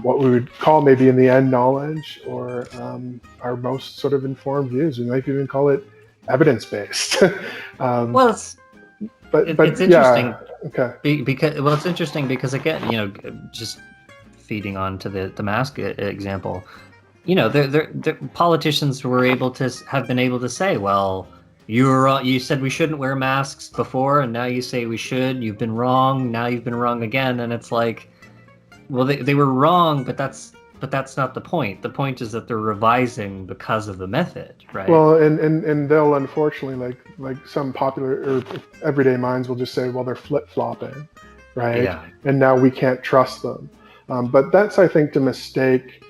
what we would call maybe in the end knowledge, or our most sort of informed views. We might even call it evidence-based. Well, it's interesting. Yeah. Okay. Because well, it's interesting because again, just feeding on to the mask example, the politicians have been able to say, well, you said we shouldn't wear masks before, and now you say we should. You've been wrong. Now you've been wrong again, and it's like, well, they were wrong, but that's not the point. The point is that they're revising because of the method, right? Well, and they'll unfortunately, like some popular or everyday minds will just say, well, they're flip-flopping, right? Yeah. And now we can't trust them. But that's, I think, to mistake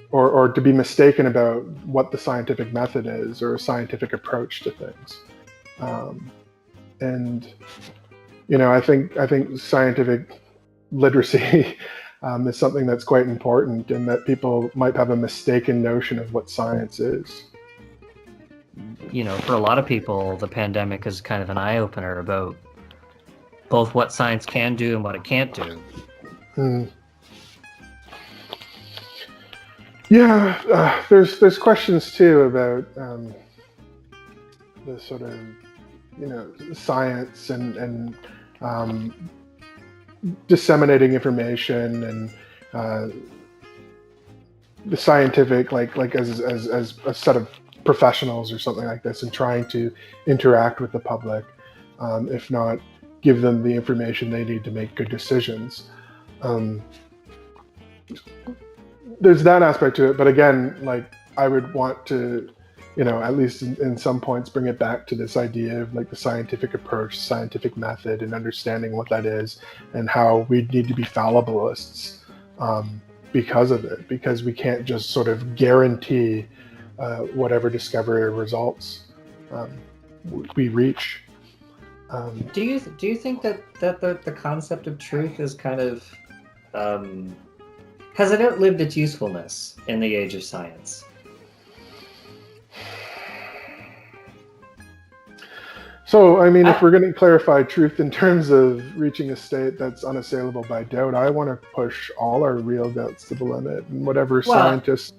or to be mistaken about what the scientific method is or a scientific approach to things. And I think scientific literacy is something that's quite important, and that people might have a mistaken notion of what science is. For a lot of people, the pandemic is kind of an eye-opener about both what science can do and what it can't do. Yeah, there's questions too about the sort of science and disseminating information and the scientific like as a set of professionals or something like this, and trying to interact with the public, if not give them the information they need to make good decisions. There's that aspect to it, but again, like I would want to, at least in some points, bring it back to this idea of like the scientific approach, scientific method, and understanding what that is, and how we need to be fallibilists because of it, because we can't just sort of guarantee whatever discovery or results we reach. Do you think that the concept of truth is kind of has it outlived its usefulness in the age of science? So, I mean, if we're going to clarify truth in terms of reaching a state that's unassailable by doubt, I want to push all our real doubts to the limit, and whatever scientists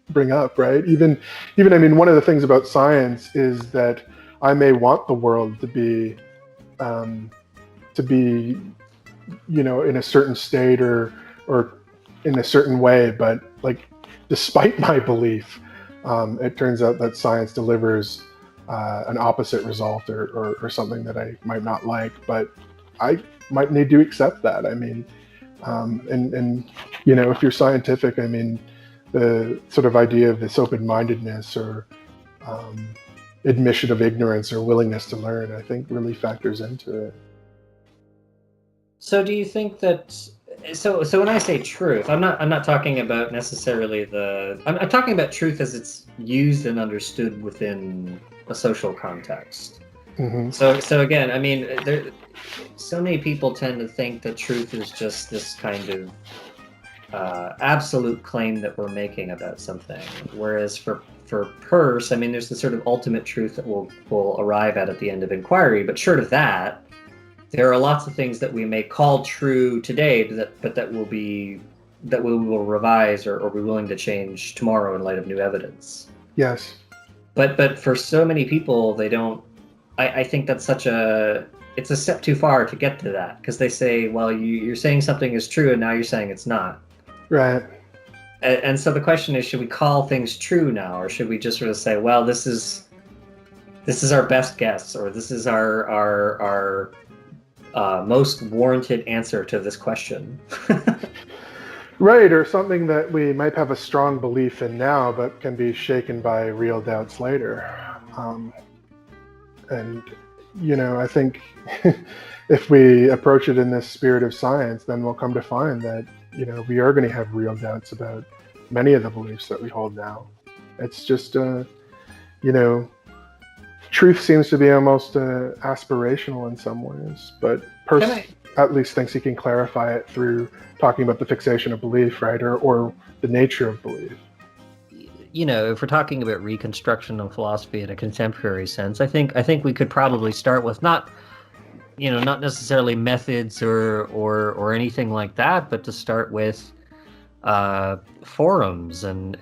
bring up, right? Even, I mean, one of the things about science is that I may want the world to be, in a certain state or in a certain way, but like, despite my belief, it turns out that science delivers an opposite result or something that I might not like, but I might need to accept that. I mean, and if you're scientific, I mean, the sort of idea of this open-mindedness or admission of ignorance or willingness to learn, I think really factors into it. So do you think that so when I say truth, I'm not talking about necessarily I'm talking about truth as it's used and understood within a social context. Mm-hmm. So again, I mean, so many people tend to think that truth is just this kind of absolute claim that we're making about something, whereas for Peirce, I mean, there's the sort of ultimate truth that we'll arrive at the end of inquiry, but short of that, there are lots of things that we may call true today, but that we will revise or be willing to change tomorrow in light of new evidence. Yes. But for so many people, they don't. I think that's it's a step too far to get to that, because they say, well, you're saying something is true and now you're saying it's not. Right. And so the question is, should we call things true now, or should we just sort of say, well, this is our best guess, or this is our most warranted answer to this question? Right, or something that we might have a strong belief in now, but can be shaken by real doubts later. And, I think if we approach it in this spirit of science, then we'll come to find that, we are going to have real doubts about many of the beliefs that we hold now. It's just, truth seems to be almost aspirational in some ways, but Peirce at least thinks he can clarify it through talking about the fixation of belief, right, or the nature of belief. If we're talking about reconstruction of philosophy in a contemporary sense, I think we could probably start with not necessarily methods or anything like that, but to start with forums and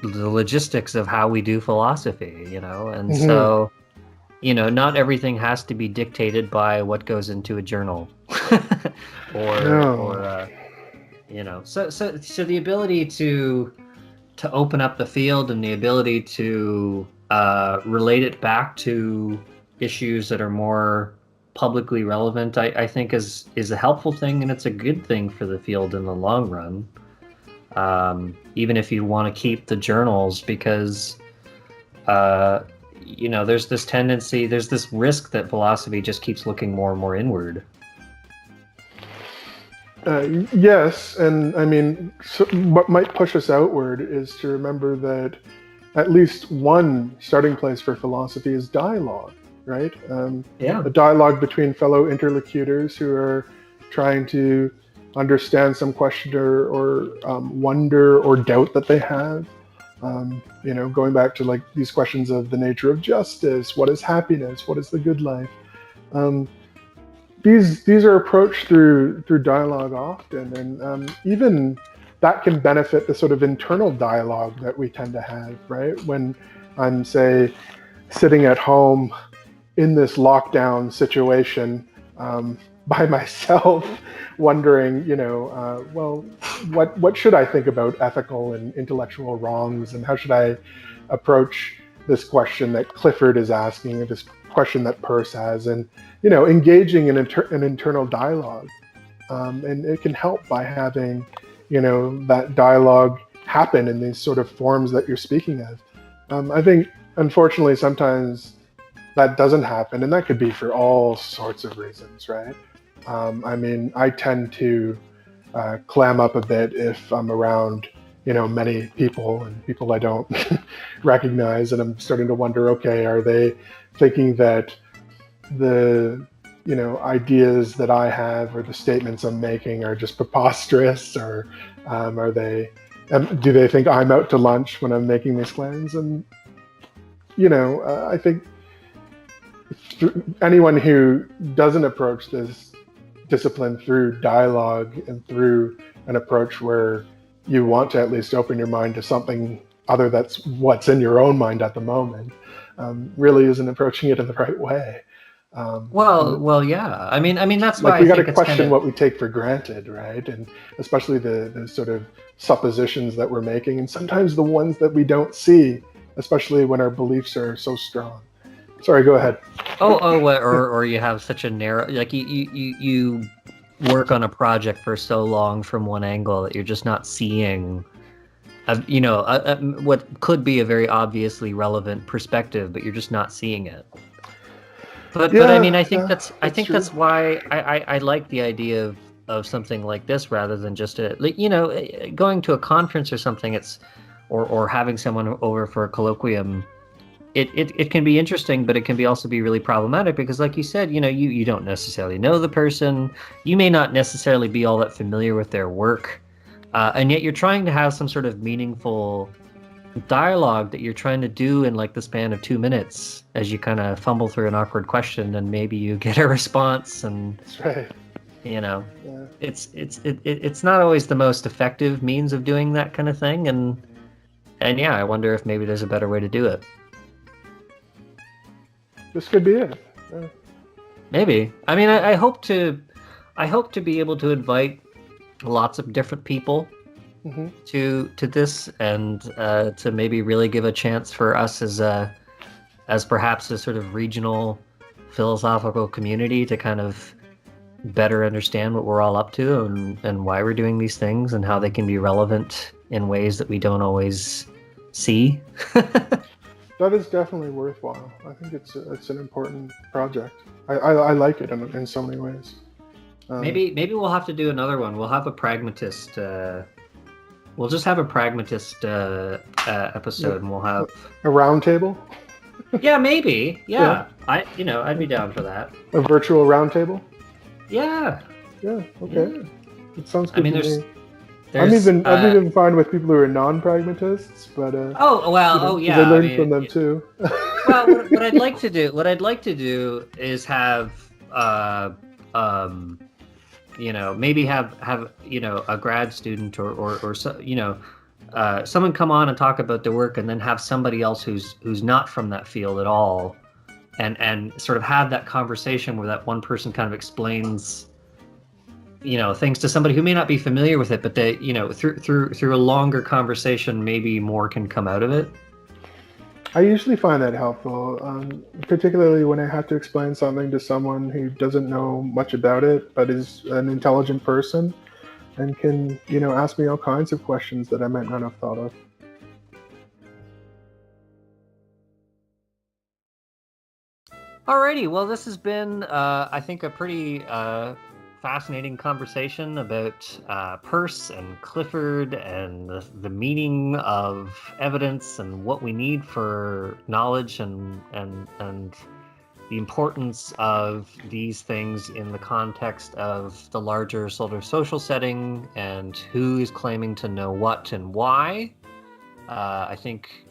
the logistics of how we do philosophy, and mm-hmm. So not everything has to be dictated by what goes into a journal, No. So the ability to open up the field and the ability to relate it back to issues that are more publicly relevant, I think is a helpful thing, and it's a good thing for the field in the long run. Even if you want to keep the journals, because there's this tendency, there's this risk that philosophy just keeps looking more and more inward. Yes, and I mean, so what might push us outward is to remember that at least one starting place for philosophy is dialogue, right? A dialogue between fellow interlocutors who are trying to understand some question or wonder or doubt that they have. Going back to like these questions of the nature of justice, what is happiness, what is the good life? These are approached through dialogue often, and even that can benefit the sort of internal dialogue that we tend to have, right? When I'm, say, sitting at home in this lockdown situation by myself, wondering, well, what should I think about ethical and intellectual wrongs, and how should I approach this question that Clifford is asking, or this question that Peirce has, and engaging in an internal dialogue, and it can help by having that dialogue happen in these sort of forms that you're speaking of. I think unfortunately sometimes that doesn't happen, and that could be for all sorts of reasons, right? I tend to clam up a bit if I'm around many people and people I don't recognize, and I'm starting to wonder, okay, are they thinking that the ideas that I have or the statements I'm making are just preposterous, or do they think I'm out to lunch when I'm making these claims? And I think anyone who doesn't approach this discipline through dialogue and through an approach where you want to at least open your mind to something other that's what's in your own mind at the moment, really isn't approaching it in the right way. Yeah. I mean that's why we got to question what we take for granted, right? And especially the sort of suppositions that we're making, and sometimes the ones that we don't see, especially when our beliefs are so strong. Sorry, go ahead. Or you have such a narrow, like you work on a project for so long from one angle that you're just not seeing what could be a very obviously relevant perspective, but you're just not seeing it. But I mean, I think that's why I like the idea of something like this rather than just going to a conference or something. Or having someone over for a colloquium. It can be interesting, but it can also be really problematic because, like you said, you don't necessarily know the person. You may not necessarily be all that familiar with their work, and yet you're trying to have some sort of meaningful dialogue that you're trying to do in like the span of 2 minutes as you kind of fumble through an awkward question, and maybe you get a response. And that's right. Yeah. It's not always the most effective means of doing that kind of thing, and yeah, I wonder if maybe there's a better way to do it. This could be it. Yeah. Maybe. I mean, I hope to be able to invite lots of different people to this, and to maybe really give a chance for us as perhaps a sort of regional philosophical community to kind of better understand what we're all up to and why we're doing these things and how they can be relevant in ways that we don't always see. That is definitely worthwhile. I think it's an important project. I like it in so many ways. Maybe we'll have to do another one. We'll have a pragmatist. We'll just have a pragmatist episode, and we'll have a round table. Yeah, maybe. Yeah. I'd be down for that. A virtual round table. Yeah. Yeah. Okay. Yeah. It sounds good. I mean, there's I'm even fine with people who are non-pragmatists, but yeah. I learned from them too. Well, what I'd like to do is have maybe have a grad student or someone come on and talk about their work, and then have somebody else who's not from that field at all and sort of have that conversation where that one person kind of explains, things to somebody who may not be familiar with it, but they, through a longer conversation, maybe more can come out of it. I usually find that helpful, particularly when I have to explain something to someone who doesn't know much about it, but is an intelligent person and can, ask me all kinds of questions that I might not have thought of. Alrighty, well, this has been, I think, a pretty fascinating conversation about Peirce and Clifford and the meaning of evidence and what we need for knowledge and the importance of these things in the context of the larger sort of social setting and who is claiming to know what and why. I think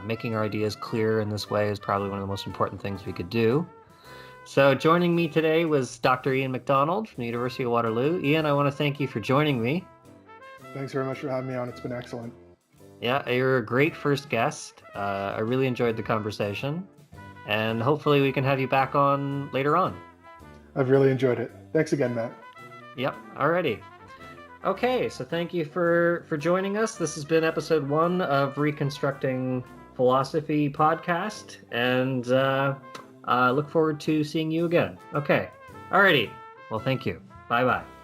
making our ideas clear in this way is probably one of the most important things we could do. So joining me today was Dr. Ian MacDonald from the University of Waterloo. Ian, I want to thank you for joining me. Thanks very much for having me on. It's been excellent. Yeah, you're a great first guest. I really enjoyed the conversation, and hopefully we can have you back on later on. I've really enjoyed it. Thanks again, Matt. Yep, alrighty. Okay, so thank you for joining us. This has been episode 1 of Reconstructing Philosophy podcast, and look forward to seeing you again. Okay, alrighty. Well, thank you. Bye-bye.